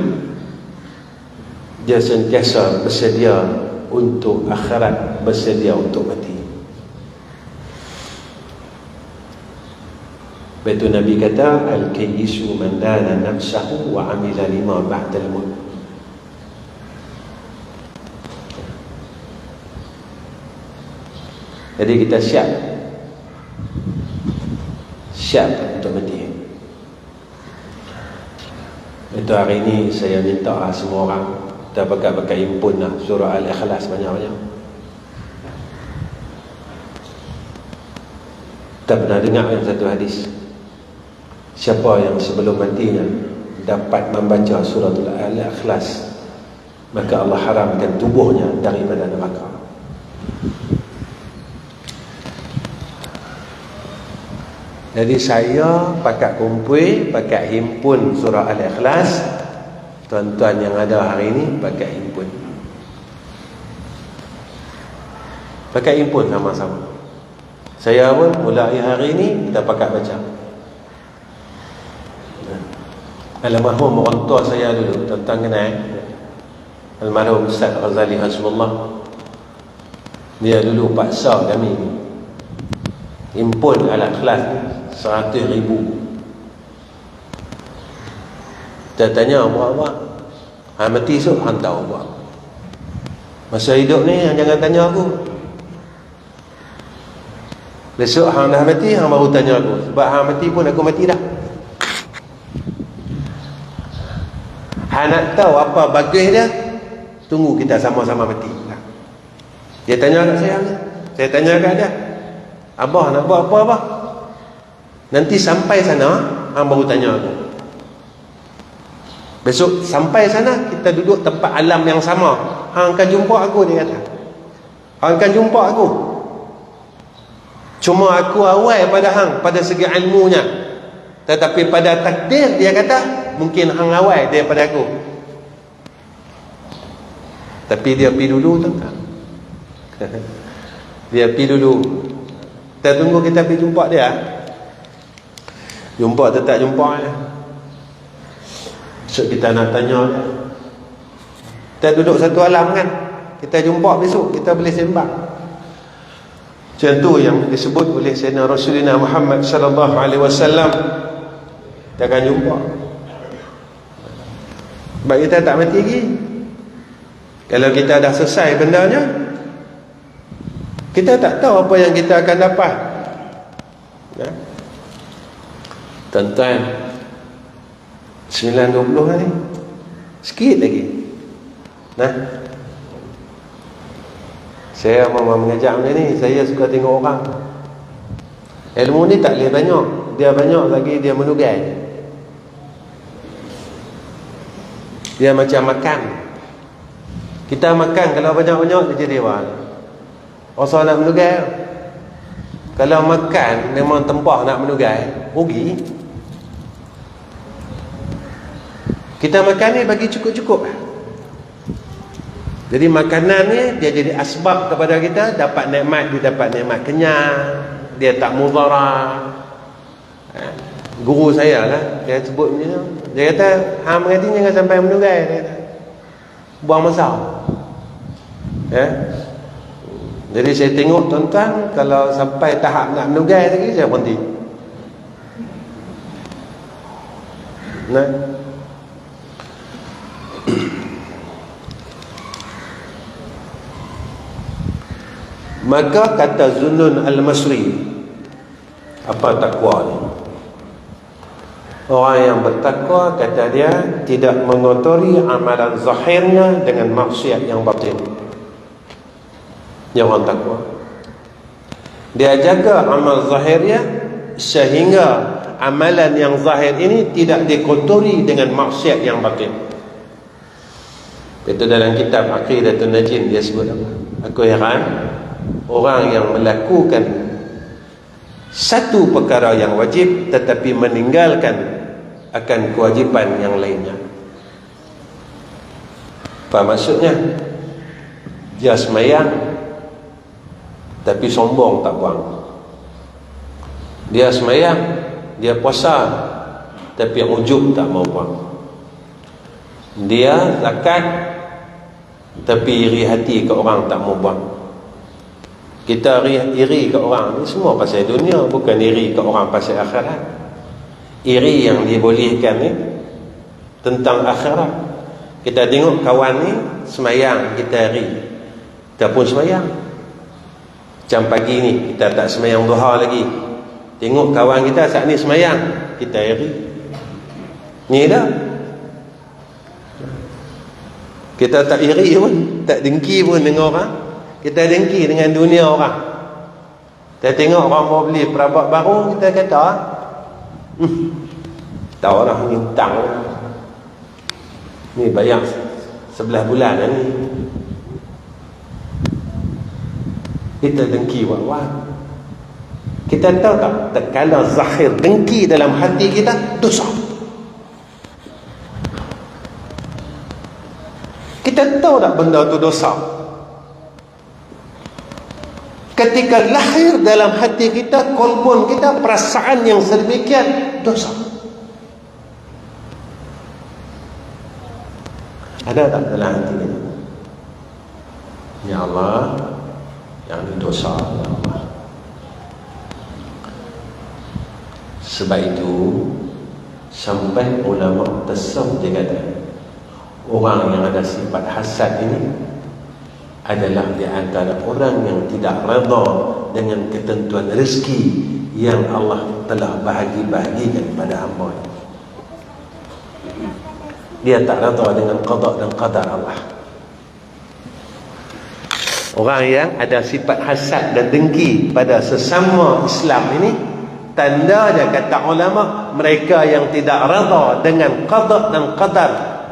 dia sentiasa bersedia untuk akhirat, bersedia untuk mati. Betul Nabi kata, al-kayyisu man dana nafsahu wa amila lima ba'dal maut. Jadi kita siap untuk mati. Itu hari ini saya minta semua orang kita pakai impun lah surah Al-Ikhlas banyak-banyak. Kita pernah dengar yang satu hadis, siapa yang sebelum matinya dapat membaca surah Al-Ikhlas, maka Allah haramkan tubuhnya daripada neraka. Jadi saya pakai kumpul, pakai himpun surah Al-Ikhlas. Tuan-tuan yang ada hari ini pakai himpun. Pakai himpun sama-sama. Saya pun mulai hari ini kita pakai baca. Almarhum orang tua saya dulu, tuan-tuan kenal, almarhum Ustaz Ghazali Hasbullah. Dia dulu paksa kami himpun Al-Ikhlas 100,000. Saya tanya buat-buat, hang mati esok hang tahu buat. Masa hidup ni hang jangan tanya aku. Besok hang dah mati, hang baru tanya aku. Sebab hang mati pun aku mati dah. Hang nak tahu apa bagus dia, tunggu kita sama-sama mati. Dia tanya kat saya tanya kat dia, abah nak buat apa abah? Nanti sampai sana hang baru tanya aku. Besok sampai sana kita duduk tempat alam yang sama, hang akan jumpa aku, dia kata. Hang akan jumpa aku. Cuma aku awal pada hang pada segi ilmunya, tetapi pada takdir dia kata mungkin hang awal daripada aku. Tapi dia pergi dulu, tuan-tuan. Dia pergi dulu. Kita tunggu kita pergi jumpa dia. Jumpa atau tak jumpa ya. So kita nak tanya dia. Kita duduk satu alam kan, kita jumpa besok, kita boleh sembang. Macam tu yang disebut oleh Sayyidina Rasulullah Muhammad sallallahu alaihi wasallam. Kita akan jumpa. Sebab kita tak mati lagi. Kalau kita dah selesai bendanya, kita tak tahu apa yang kita akan dapat. Ya. Tuan-tuan, 9.20 hari, sikit lagi. Nah, saya mau mengajak macam ni, saya suka tengok orang. Ilmu ni tak boleh banyak, dia banyak lagi dia menugai. Dia macam makan. Kita makan kalau banyak-banyak dia jadi wal. Rasa nak menugai. Kalau makan memang tempah nak menugai, rugi. Kita makan ni bagi cukup-cukup. Jadi makanan ni dia jadi asbab kepada kita dapat nikmat, dia dapat nikmat kenyang, dia tak mudarat. Guru saya lah, dia sebut macam tu. Dia kata, hang mengaji jangan sampai menugai, dia kata. Buang masa. Ya. Jadi saya tengok tuan-tuan, kalau sampai tahap nak menugai lagi, saya berhenti. Nah. Maka kata Zunnun Al-Masri, apa takwa ni? Orang yang bertakwa, kata dia, tidak mengotori amalan zahirnya dengan maksiat yang batin. Yang orang takwa, dia jaga amal zahirnya sehingga amalan yang zahir ini tidak dikotori dengan maksiat yang batin. Itu dalam kitab Aqidatul Najin dia sebut apa? Aku heran orang yang melakukan satu perkara yang wajib tetapi meninggalkan akan kewajipan yang lainnya. Apa maksudnya? Dia semayang tapi sombong tak buang. Dia semayang, dia puasa tapi yang ujub tak mau buang. Dia zakat tapi iri hati ke orang tak mau buang. Kita iri ke orang ni semua pasal dunia, bukan iri ke orang pasal akhirat. Iri yang dibolehkan ni tentang akhirat. Kita tengok kawan ni semayang, kita iri. Kita pun semayang. Macam pagi ni kita tak semayang duha lagi, tengok kawan kita saat ni semayang, kita iri. Ni dah. Kita tak iri pun, tak dengki pun dengan orang. Kita dengki dengan dunia orang. Kita tengok orang mau beli perabot baru, kita kata tahu orang ni hutang ni bayar 11 bulan ni. Kita dengki wak-wak. Kita tahu tak kalau zahir dengki dalam hati kita dosa. Kita tahu tak benda tu dosa? Ketika lahir dalam hati kita, kolbun kita, perasaan yang sedemikian, dosa. Ada tak dalam hati kita? Ya Allah, yang ini dosa, ya Allah. Sebab itu sampai ulama tasawuf dia kata, orang yang ada sifat hasad ini adalah di antara orang yang tidak redha dengan ketentuan rezeki yang Allah telah bahagi-bahagikan pada hamba. Dia tak redha dengan qada dan qadar Allah. Orang yang ada sifat hasad dan dengki pada sesama Islam ini, tanda dia kata ulama, mereka yang tidak redha dengan qada dan qadar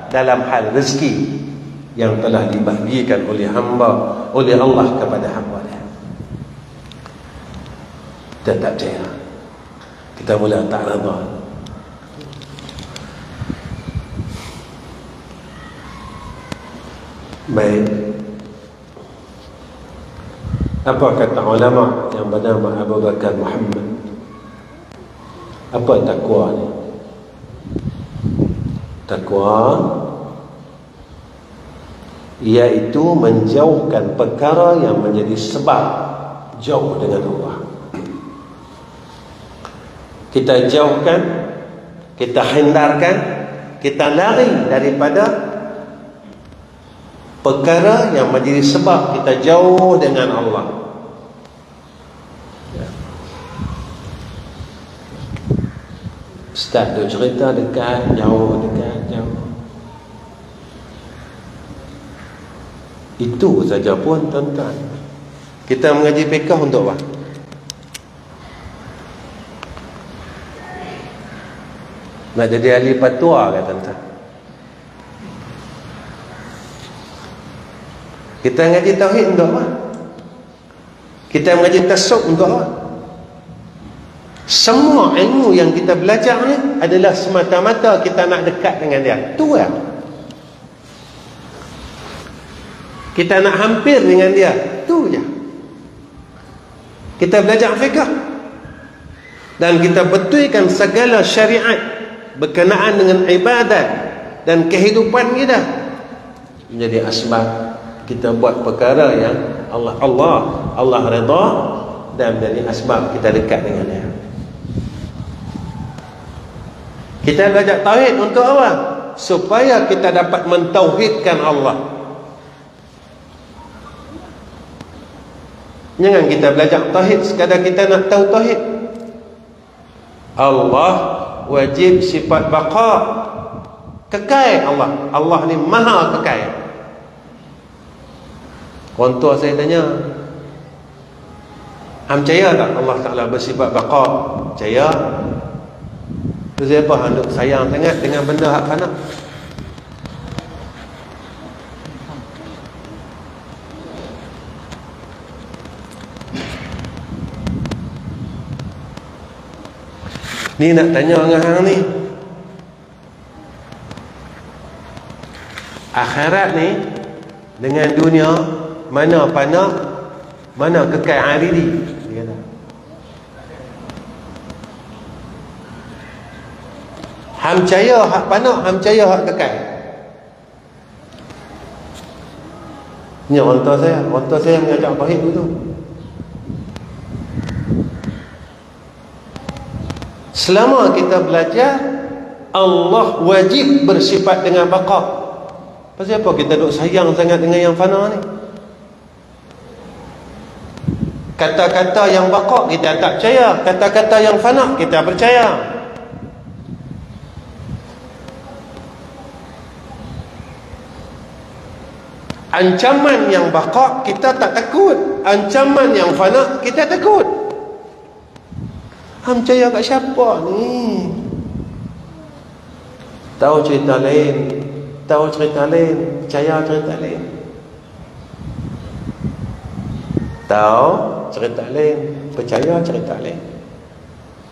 dalam hal rezeki yang telah dibahagikan oleh hamba, oleh Allah kepada hamba dia. Kita tak percaya, kita mula tak redha. Baik, apa kata ulama yang bernama Abu Bakar Muhammad? Apa takwa ni? Takwa iaitu menjauhkan perkara yang menjadi sebab jauh dengan Allah. Kita jauhkan, kita hindarkan, kita lari daripada perkara yang menjadi sebab kita jauh dengan Allah. Ustaz duk cerita dekat, jauh, dekat, jauh. Itu saja pun tuan-tuan. Kita mengaji fiqh untuk apa? Nak jadi ahli fatwa ke tuan-tuan? Kita mengaji tauhid untuk apa? Kita mengaji tasawuf untuk apa? Semua ilmu yang kita belajar ni adalah semata-mata kita nak dekat dengan dia. Tu lah. Kita nak hampir dengan dia, tu je. Kita belajar fiqh dan kita betulkan segala syariat berkenaan dengan ibadat dan kehidupan kita, menjadi asbab kita buat perkara yang Allah redha dan menjadi asbab kita dekat dengan dia. Kita belajar tauhid untuk apa? Supaya kita dapat mentauhidkan Allah. Jangan kita belajar tauhid sekadar kita nak tahu tauhid. Allah wajib sifat baqa, kekal Allah. Allah ni maha kekal. Orang tua saya tanya, percaya tak Allah Ta'ala bersifat baqa? Percaya. Tu saya apa hendak sayang sangat dengan benda hak fana? Ni nak tanya dengan hang ni, akhirat ni dengan dunia mana fana, mana kekal abadi? Dia kata. Hang percaya hak fana, hang percaya hak kekal? Ni orang tua saya mengajak pahit tu. Selama kita belajar, Allah wajib bersifat dengan baqa. Pasal apa kita duk sayang sangat dengan yang fana ni? Kata-kata yang baqa kita tak percaya, kata-kata yang fana kita percaya. Ancaman yang baqa kita tak takut, ancaman yang fana kita takut. Hang percaya kat siapa ni? Tahu cerita lain, tahu cerita lain, percaya cerita lain. Tahu cerita lain, percaya cerita lain.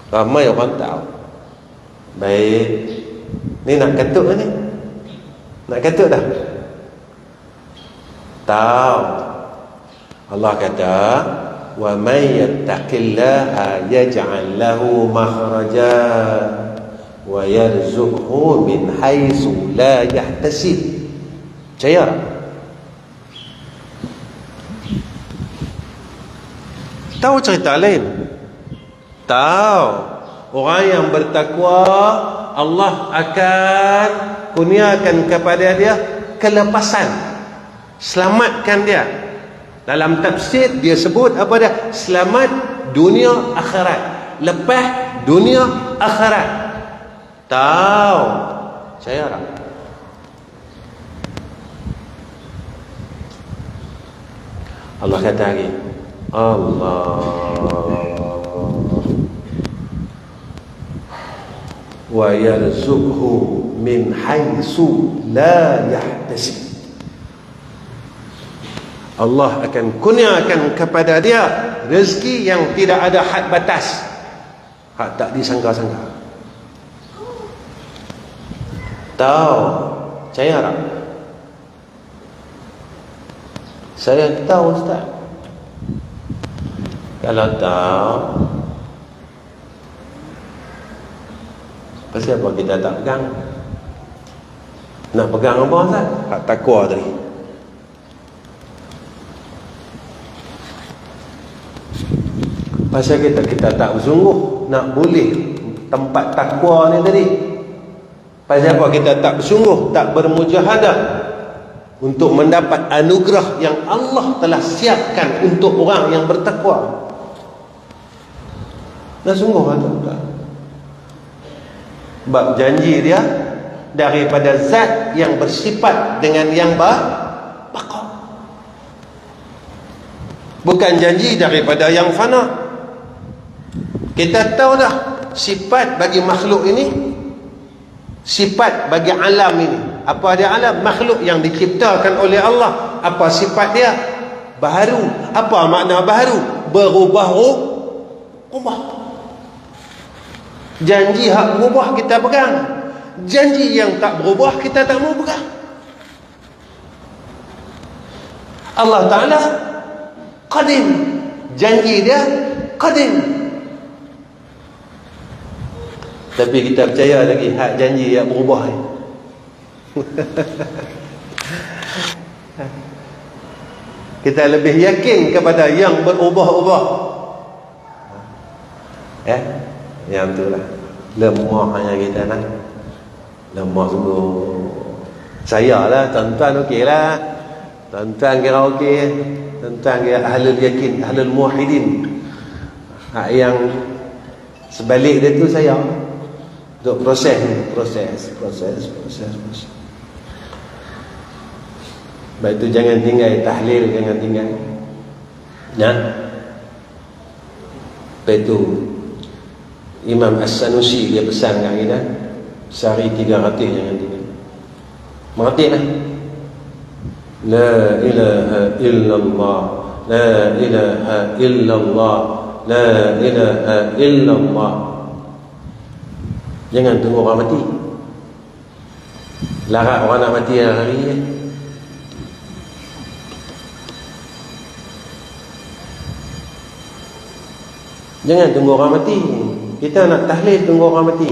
Ramai orang tahu. Baik, ni nak katuk ni? Nak katuk dah? Tahu. Allah kata, wa may yattaqillaha yaj'al lahu makhraja wa yarzuqhu min haitsu la yahtasib. Percaya? Tahu cerita lain? Tahu. Orang yang bertakwa, Allah akan kurniakan kepada dia kelepasan, selamatkan dia. Dalam tafsir dia sebut apa dia? Selamat dunia akhirat. Lepas dunia akhirat. Tahu. Saya tak? Allah kata lagi, Allah wa yarzuqhu min haitsu la yahtasib. Allah akan kurniakan kepada dia rezeki yang tidak ada had batas, hak tak disangka-sangka. Tahu? Saya tak? Saya tahu, Ustaz. Kalau tahu, pasal apa kita tak pegang? Nak pegang apa, Ustaz? Hak takwa tadi. Pasal kita tak bersungguh nak boleh tempat takwa ni tadi. Pasal apa kita tak bersungguh, tak bermujahadah untuk mendapat anugerah yang Allah telah siapkan untuk orang yang bertakwa. Dah sungguh atau tak? Sebab janji dia daripada zat yang bersifat dengan yang baqa. Bukan janji daripada yang fana. Kita tahu dah sifat bagi makhluk ini, sifat bagi alam ini. Apa dia alam? Makhluk yang diciptakan oleh Allah. Apa sifat dia? Baharu. Apa makna baharu? Berubah. Janji hak berubah kita pegang, janji yang tak berubah kita tak mau pegang. Allah Ta'ala qadim, janji dia qadim. Tapi kita percaya lagi hak janji yang berubah ni. Kita lebih yakin kepada yang berubah-ubah. Yang tu lah lemahnya kita nak. Lemah sungguh. Saya lah, tuan-tuan okey lah. Tuan-tuan kira okey. Tuan-tuan kira ahlul yakin, ahlul muwahhidin. Hak yang sebalik dia tu saya. Untuk proses. Baik tu jangan tinggal tahlil, jangan tinggal. Nah. Baik tu Imam As-Sanusi dia pesan kat kita, sehari 300 jangan tinggal. Mengerti lah. La ilaha illallah, la ilaha illallah, la ilaha illallah. Jangan tunggu orang mati. Larat orang nak mati hari ni. Jangan tunggu orang mati. Kita nak tahlil tunggu orang mati.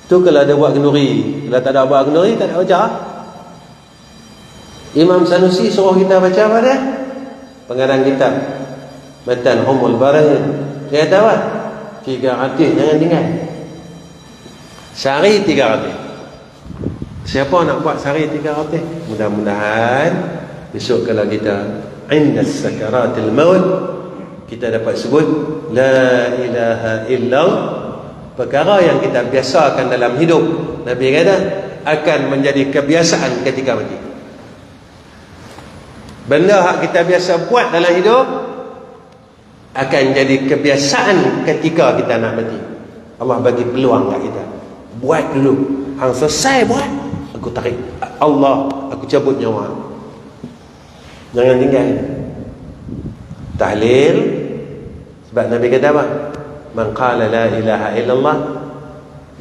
Tu kalau ada buat kenduri. Kalau tak ada buat kenduri, tak ada baca. Imam Sanusi suruh kita baca apa dia? Pengarang kitab Matan Humul Barahin. Dia kata apa? 300 jangan tinggal. Sehari 300. Siapa nak buat sehari 300? Mudah-mudahan besok kalau kita inda sakaratil maut, kita dapat sebut la ilaha illallah. Perkara yang kita biasakan dalam hidup, Nabi kata akan menjadi kebiasaan ketika mati. Benda yang kita biasa buat dalam hidup akan jadi kebiasaan ketika kita nak mati. Allah bagi peluang kat kita. Buat dulu. Hang selesai buat, aku tarik. Allah, aku cabut nyawa. Jangan tinggal. Tahlil. Sebab Nabi kata apa? Man qala la ilaha illallah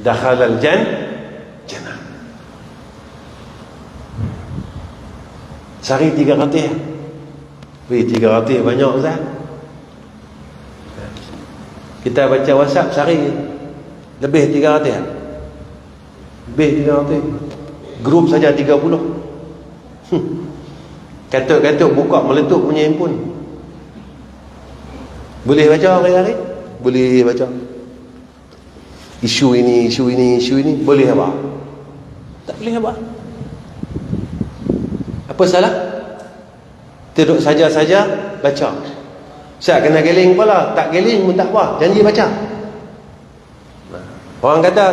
dakhala al-jannah. Sehari 300. Weh, 300 banyak Ustaz. Kita baca WhatsApp sehari lebih 300. Lebih 300. Grup saja 30. Katuk-katuk buka meletup punya handphone. Boleh baca hari-hari? Boleh baca. Isu ini boleh apa? Tak boleh apa? Apa salah? Duduk saja-saja baca. Saya kena geling kepala, tak geling pun tak apa, janji baca. Orang kata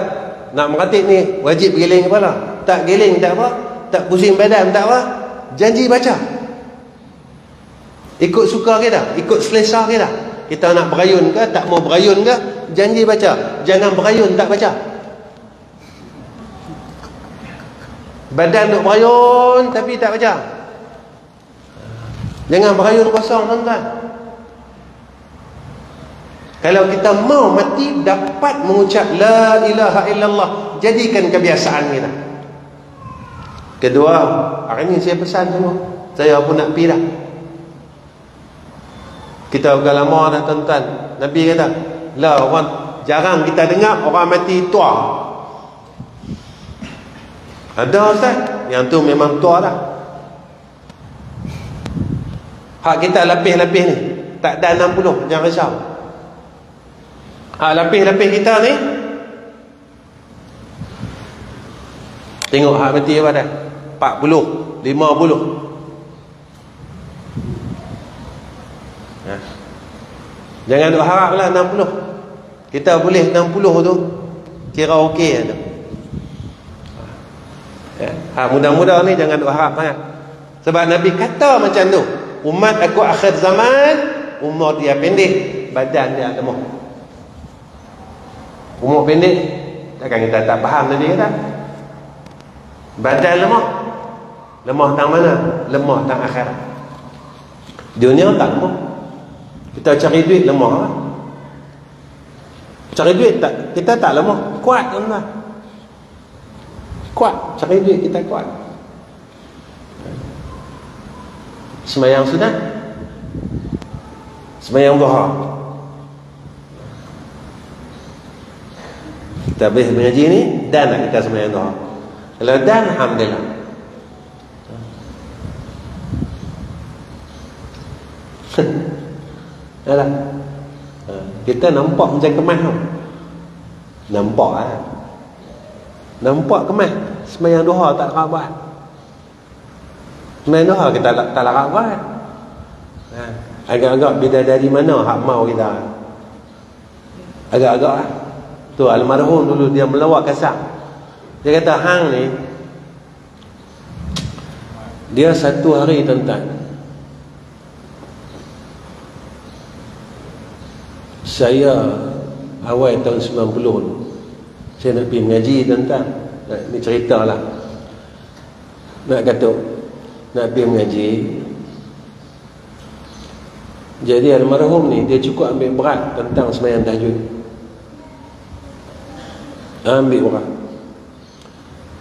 nak meratib ni wajib geling kepala, tak geling tak apa, tak pusing badan tak apa, janji baca. Ikut suka kita, ikut selesa kita. Kita nak berayun ke, tak mau berayun ke, janji baca. Jangan berayun tak baca. Badan duk berayun tapi tak baca. Jangan berayun kosong tuan-tuan. Kalau kita mau mati dapat mengucap la ilaha illallah, jadikan kebiasaan kita. Kedua, hari ni saya pesan semua. Saya pun nak pergi dah. Kita udah lama dah tuan-tuan. Nabi kata, lah orang jarang kita dengar orang mati tua. Ada Ustaz, yang tu memang tua dah. Hak kita lapis-lapis ni tak ada 60, jangan risau. Hak lapis-lapis kita ni, tengok hak mati apa dah? 40, 50. Jangan duk haraplah 60. Kita boleh 60 tu kira okey tu. Mudah-mudah ni jangan duk harap sangat. Sebab Nabi kata macam tu, umat aku akhir zaman umur dia pendek, badan dia lemah. Umur pendek, takkan kita tak faham tadi kata. Badan lemah. Lemah tang mana? Lemah tang akhirat. Dunia tak lemah. Kita cari duit lemah. Cari duit tak, kita tak lemah, kuat tuan-tuan. Kuat, cari duit kita kuat. Sembahyang sunat, sembahyang duha. Kita boleh mengaji ni dan nak kita sembahyang duha. Kalau dan, alhamdulillah. Yalah. Kita nampak macam kemas tu. Nampak lah. Nampak kemas. Sembahyang duha tak larat buat. Sembahyang duha kita tak larat buat. Agak-agak bidadari mana hak mau kita. Agak-agak lah. Tu almarhum dulu dia melawak kasar. Dia kata hang ni, dia satu hari tuan-tuan, saya awal tahun 90 tu, saya nak pergi mengaji tuan-tuan. Ni cerita lah. Nak kata nak pergi mengaji. Jadi almarhum ni dia cukup ambil berat tentang sembahyang tahajud. Ambil orang.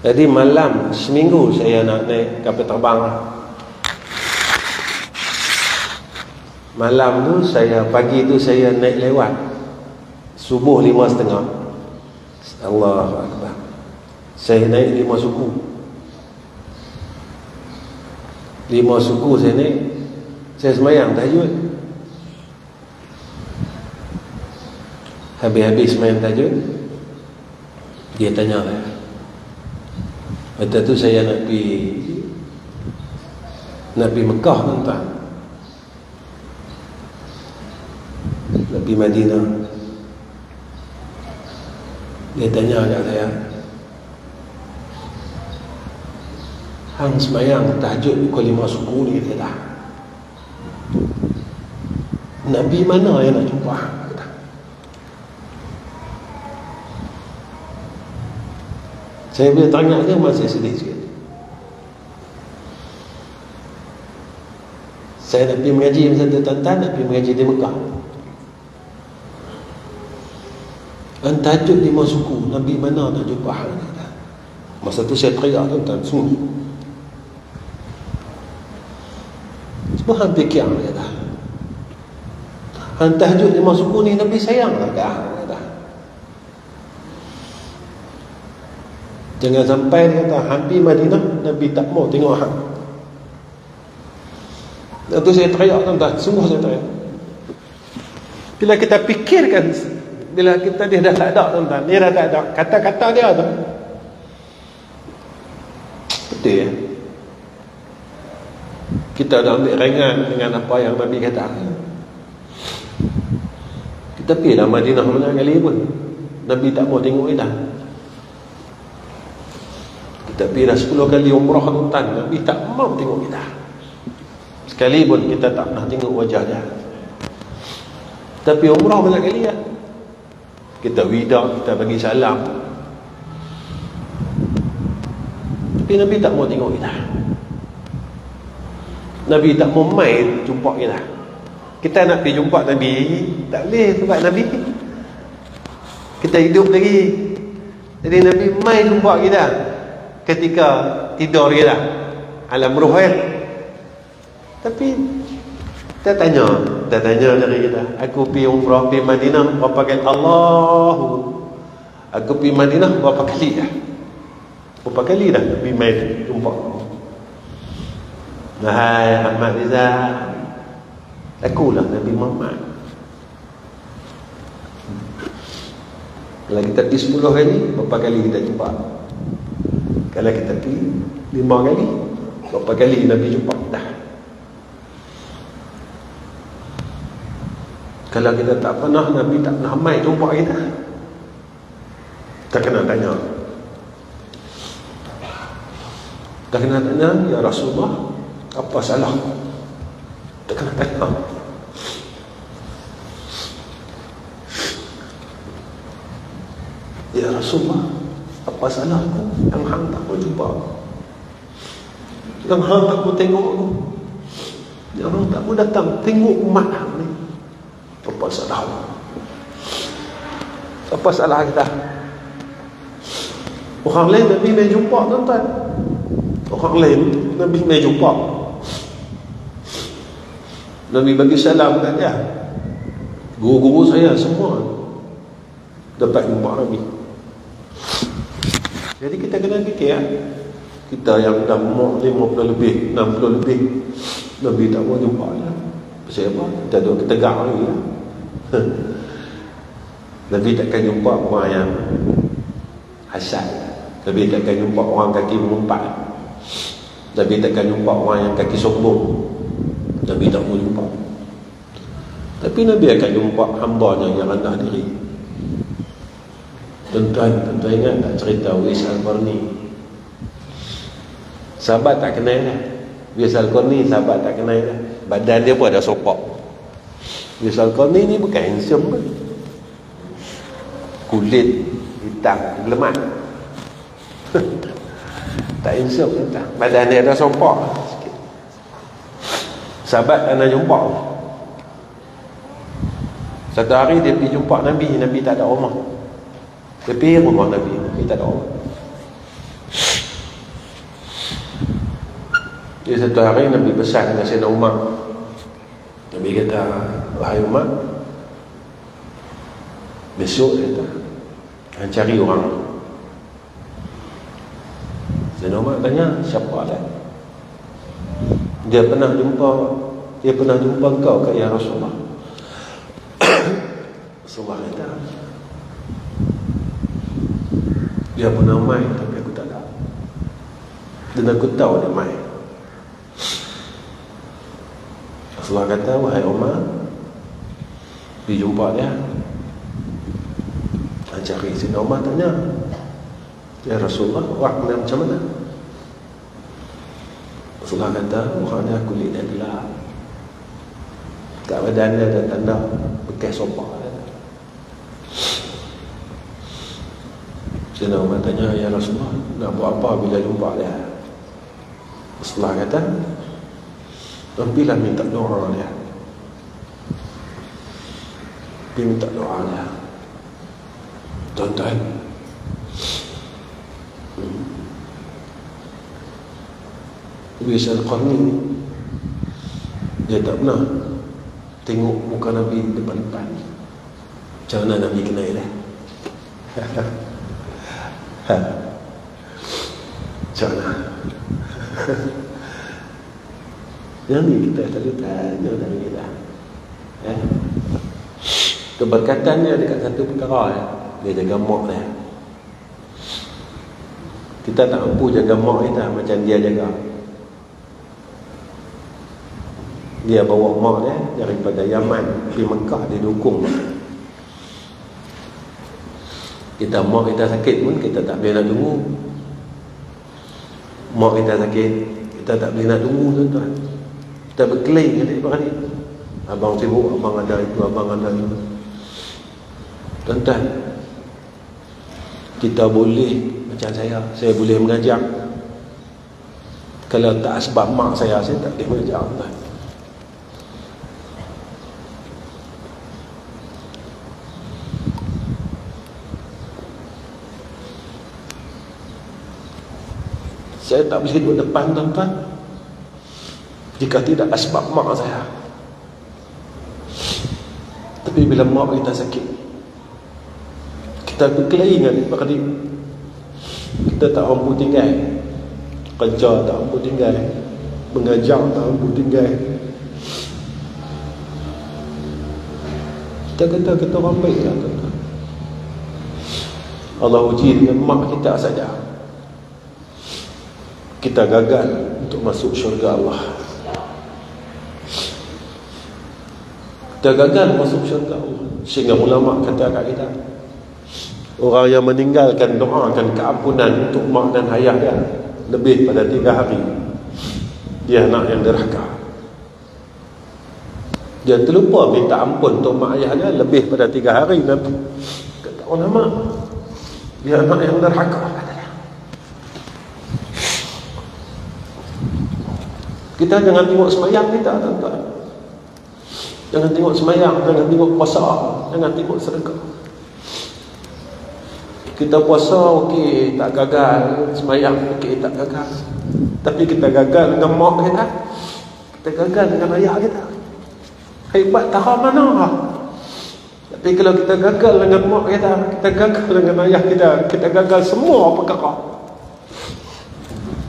Jadi malam seminggu saya nak naik kapal terbang. Malam tu pagi tu saya naik lewat. Subuh 5.30. Allahu Akbar. Saya naik 5 suku. 5 suku saya naik. Saya semayang tahajud. Habis-habis semayang tahajud, dia tanya saya. Waktu tu saya nak pergi Mekah, tuan-tuan. Nak pergi Madinah. Dia tanya kat saya, hang semayang tahajud pukul 5 suku ni, dia kata, Nabi mana yang nak jumpa hang? Saya bila tanya dia masih sedih sikit. Saya nak pergi mengaji masa tu, tuan-tuan, nak pergi mengaji di Mekah. Tahajud 5 suku, Nabi mana nak jumpa hang? Masa tu saya teriak, tuan-tuan, sungguh. Semua hang fikir, dia kata, hang tahajud 5 suku ni Nabi sayang lah kat hang. Jangan sampai dia kata hampir Madinah Nabi tak mau tengok hang. Dan tu saya teriak, tuan-tuan, sungguh saya teriak. Bila kita fikirkan, bila dia dah tak ada, tuan-tuan, dia dah tak ada kata-kata dia tu, betul ya, kita dah ambil ringan dengan apa yang Nabi kata. Kita pergi dah Madinah mana kali pun Nabi tak mau tengok kita. Kita pergi dah 10 kali umrah, tuan-tuan, Nabi tak mau tengok kita. Sekali pun kita tak pernah tengok wajah dia. Tapi umrah banyak kali ya. Kita wida, kita bagi salam. Tapi Nabi tak mau tengok kita. Nabi tak mau mai jumpa kita. Kita nak pergi jumpa Nabi, tak boleh sebab Nabi kita hidup lagi. Jadi Nabi mai jumpa kita ketika tidur kita alam ruh kan. Tapi kita tanya dari kita, aku pergi umrah pergi Madinah berapa kali? Aku pergi Madinah berapa kali dah? Berapa kali dah Nabi mai jumpa? Hai Ahmad Rizal, akulah Nabi Muhammad. Kalau kita pergi 10 kali, berapa kali kita jumpa? Kalau kita pergi 5 kali, berapa kali Nabi jumpa kita? Kalau kita tak pernah, Nabi tak pernah mai jumpa kita, kita kena tanya. Kita kena tanya, ya Rasulullah, apa salah? Kita kena tanya. Ya Rasulullah, apa salah aku yang hang tak mau jumpa aku, yang hang tak mau tengok aku, yang hang tak mau datang tengok umat hang ni? Apa salah aku? Apa salah kita? Orang lain Nabi mai jumpa, tuan-tuan. Orang lain Nabi mai jumpa, Nabi bagi salam kat dia. Guru-guru saya semua dapat jumpa Nabi. Jadi kita kena fikir, kita yang dah 50 lebih, 60 lebih, Nabi tak mau jumpa dia. Pasal apa? Kita duduk ketegak lagi lah. Nabi takkan jumpa orang yang hasad. Nabi takkan jumpa orang kaki mengumpat. Nabi takkan jumpa orang yang kaki sombong. Nabi tak mau jumpa. Tapi Nabi akan jumpa hambanya yang rendah diri. Tuan-tuan ingat tak cerita Uwais Al-Qarni? Sahabat tak kenal lah. Uwais Al-Qarni sahabat tak kenal lah. Badan dia pun ada sopak. Uwais Al-Qarni ni bukan handsome pun. Kulit hitam lemak. Tak handsome tak. Badan dia ada sopak sikit. Sahabat tak nak jumpa. Satu hari dia pergi jumpa Nabi, Nabi tak ada rumah. Tapi rumah Nabi kita tak ada orang. Jadi satu hari Nabi pesan dengan Sayyidina Umar. Nabi kata, wahai Umar, besok dia kata, cari orang. Sayyidina Umar tanya, siapa dia? Dia pernah jumpa engkau ke ya Rasulullah? Rasulullah kata, dia pernah main tapi aku tak tahu. Dan aku tahu dia main. Rasulullah kata, wahai Umar, pergi jumpa dia. Cari Sayyidina Umar tanya, ya Rasulullah, orang dia macam mana? Rasulullah kata, orang dia kulit dia gelap, kat badan dia ada tanda bekas sopak. Sayyidina Umar tanya, ya Rasulullah, nak buat apa bila jumpa dia? Rasulullah kata, pergilah minta doa dia. Dia minta doa dia. Tuan-tuan, Uwais Al-Qarni dia tak pernah tengok muka Nabi depan-depan. Macam mana Nabi kenal dia? Macam mana? Yang ni kita selalu tanya dari kita. Keberkatan dia dekat satu perkara, dia jaga mak dia. Kita tak mampu jaga mak kita macam dia jaga. Dia bawa mak dia daripada Yaman pergi Mekah, dia dukung mak. Kita mak kita sakit pun kita tak boleh nak tunggu. Mak kita sakit, kita tak boleh nak tunggu, tuan-tuan. Kita berkelahi dengan adik-beradik. Abang sibuk, abang ada itu, abang ada itu. Tuan-tuan, kita boleh macam saya boleh mengajar. Kalau tak sebab mak saya tak boleh mengajar, tuan. Saya tak boleh duduk depan, tuan-tuan, jika tidak sebab mak saya. Tapi bila mak kita sakit, kita berkelahi dengan adik-beradik. Kita tak mampu tinggal, kerja tak mampu tinggal, mengajar tak mampu tinggal. Kita kata kita orang baik lah, tuan-tuan. Allah uji dengan mak kita saja, kita gagal untuk masuk syurga Allah. Kita gagal masuk syurga Allah. Sehingga ulama kata kat kita, orang yang meninggalkan doakan keampunan untuk mak dan ayah dia lebih pada 3 hari, dia anak yang derhaka. Dia terlupa minta ampun untuk mak ayah dia lebih pada 3 hari. Nabi kata ulama, dia anak yang derhaka. Kita jangan tengok semayang kita, tuan-tuan. Jangan tengok semayang, jangan tengok puasa, jangan tengok sedekah. Kita puasa okey, tak gagal. Semayang okey, tak gagal. Tapi kita gagal dengan mak kita, kita gagal dengan ayah kita. Hebat tahap mana? Tapi kalau kita gagal dengan mak kita, kita gagal dengan ayah kita, kita gagal semua perkara.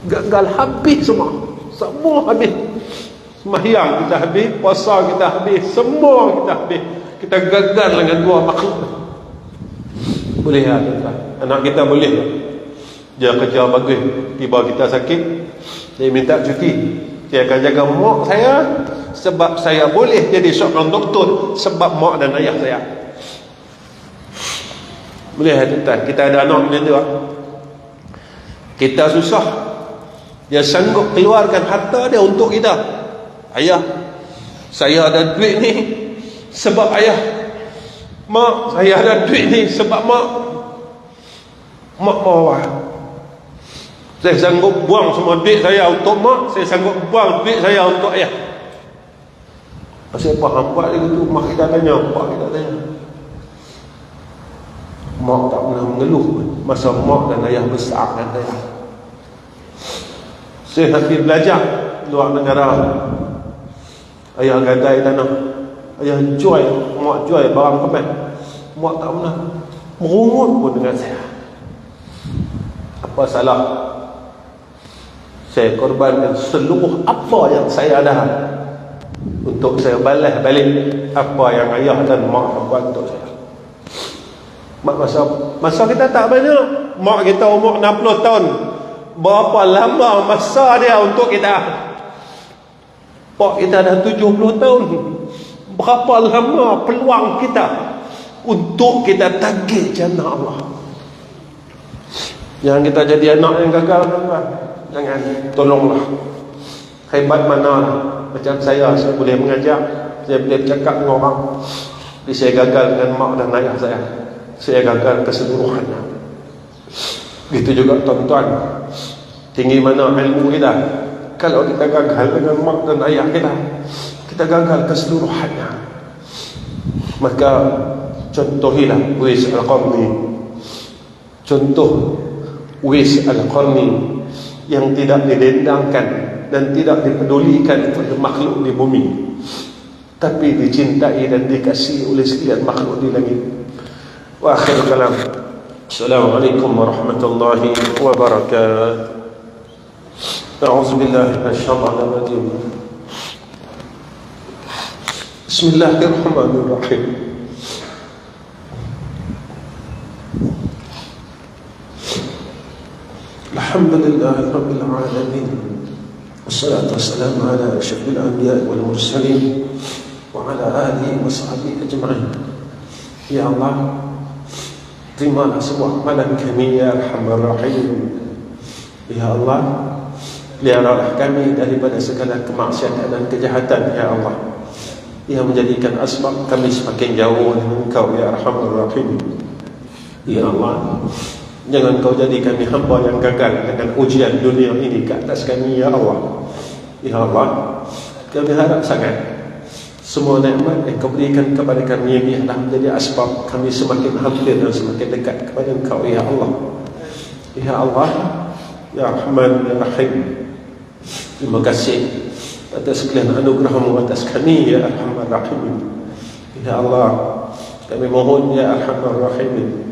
Gagal habis semua. Semua habis. Sembahyang kita habis, puasa kita habis, semua kita habis. Kita gagal dengan 2 makhluk. Boleh tak, tuan-tuan? Anak kita boleh tak? Dia kerja bagus, tiba kita sakit, dia minta cuti. Saya akan jaga mak saya sebab saya boleh jadi seorang doktor sebab mak dan ayah saya. Boleh tak, tuan-tuan? Kita ada anak macam tu. Kita susah, dia sanggup keluarkan harta dia untuk kita. Ayah, saya ada duit ni sebab ayah. Mak, saya ada duit ni sebab mak. Mak bawah, saya sanggup buang semua duit saya untuk mak, saya sanggup buang duit saya untuk ayah. Saya faham buat dia tu. Mak kita tanya, pak kita tanya, mak tak pernah mengeluh masa mak dan ayah besar dan ayah. Saya nak pergi belajar luar negara. Ayah gadai tanah, ayah jual, mak jual barang kemas. Mak tak pernah merungut pun dengan saya. Apa salah? Saya korbankan seluruh apa yang saya ada untuk saya balas balik apa yang ayah dan mak buat untuk saya. Masa kita tak banyak. Mak kita umur 60 tahun. Berapa lama masa dia untuk kita? Pak kita dah 70 tahun. Berapa lama peluang kita untuk kita tagih jannah Allah? Jangan kita jadi anak yang gagal, tuan-tuan. Jangan, tolonglah. Hebat mana macam saya boleh mengajar, saya boleh bercakap dengan orang, tapi saya gagal dengan mak dan ayah saya gagal keseluruhannya. Begitu juga tuan-tuan, tinggi mana ilmu kita, kalau kita gagal dengan mak dan ayah kita gagal keseluruhannya. Maka contohilah Uwais Al-Qarni. Contoh Uwais Al-Qarni yang tidak didendangkan dan tidak dipedulikan oleh makhluk di bumi, tapi dicintai dan dikasihi oleh sekian makhluk di langit. Wa akhir kalam. Assalamualaikum warahmatullahi wabarakatuh. A'udzu billahi minasyaitonir rajim. Bismillahirrahmanirrahim. Alhamdulillahi rabbil alamin. Wassalatu wassalamu ala asyrafil anbiya'i wal mursalin wa ala alihi wa sahbihi ajma'in. Ya Allah, terimalah semua amalan kami ya Arhamar Rahim. Ya Allah, peliharalah kami daripada segala kemaksiatan dan kejahatan ya Allah, yang menjadikan asbab kami semakin jauh dengan Engkau ya Arhamar Rahim. Ya Allah, jangan Kau jadi kami hamba yang gagal dengan ujian dunia ini ke atas kami ya Allah. Ya Allah, kami harap sangat semua nikmat yang Kau berikan kepada kami ini adalah menjadi asbab kami semakin hampir dan semakin dekat kepada Engkau ya Allah. Ya Allah, ya Rahman ya Rahim, terima kasih atas segala anugerah-Mu atas kami ya Arhamar Rahim. Ya Allah, kami mohon ya Arhamar Rahim,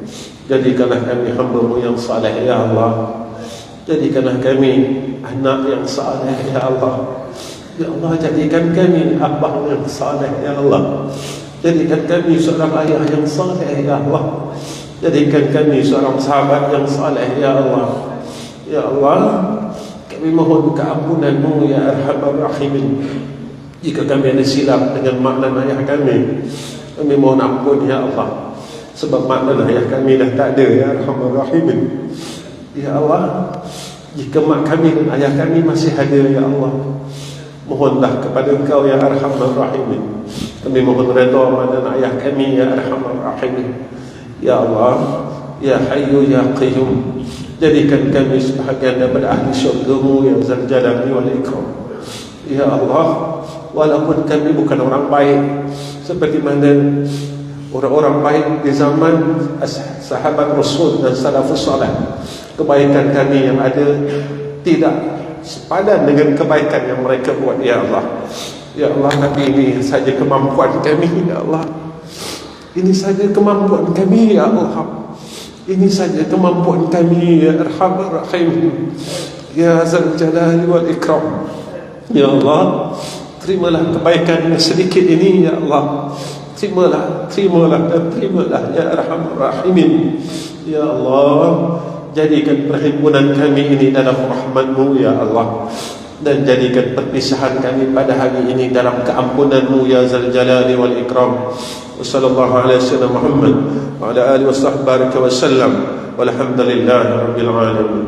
jadikanlah kami hamba-Mu yang saleh ya Allah. Jadikanlah kami anak yang saleh ya Allah. Ya Allah, jadikan kami abang yang saleh ya Allah. Jadikan kami seorang ayah yang saleh ya Allah. Jadikan kami seorang sahabat yang saleh ya Allah. Ya Allah, kami mohon keampunan-Mu ya Arhamar Rahimin. Jika kami ada silap dengan mak dan ayah kami mohon ampun ya Allah. Sebab mak dan ayah kami dah tak ada ya Arhamar Rahimin. Ya Allah, jika mak kami dan ayah kami masih ada ya Allah, mohonlah kepada Engkau ya Arhamar Rahimin. Kami mohon redha mak dan ayah kami ya Arhamar Rahimin. Ya Allah, ya Hayyu ya Qayyum, jadikan kami sebahagian daripada ahli syurga-Mu ya Zal Jalali wal Ikram. Ya Allah, walaupun kami bukan orang baik seperti mana orang-orang baik di zaman sahabat Rasul dan salafus salih, kebaikan kami yang ada tidak sepadan dengan kebaikan yang mereka buat ya Allah. Ya Allah, tapi ini saja kemampuan kami ya Allah. Ini saja kemampuan kami ya Allah. Ini saja kemampuan kami ya Arhamar Rahim, ya Zal Jalali wal Ikram. Ya Allah, terimalah kebaikan yang sedikit ini ya Allah. Terimalah dan terimalah ya Arhamar Rahimin. Ya Allah, jadikan perhimpunan kami ini dalam rahmat-Mu ya Allah, dan jadikan perpisahan kami pada hari ini dalam keampunan-Mu ya Zal Jalali wal Ikram. Wassallallahu ala sayyidina Muhammad wa ala alihi wa sahbihi wa sallam, walhamdulillahi rabbil alamin.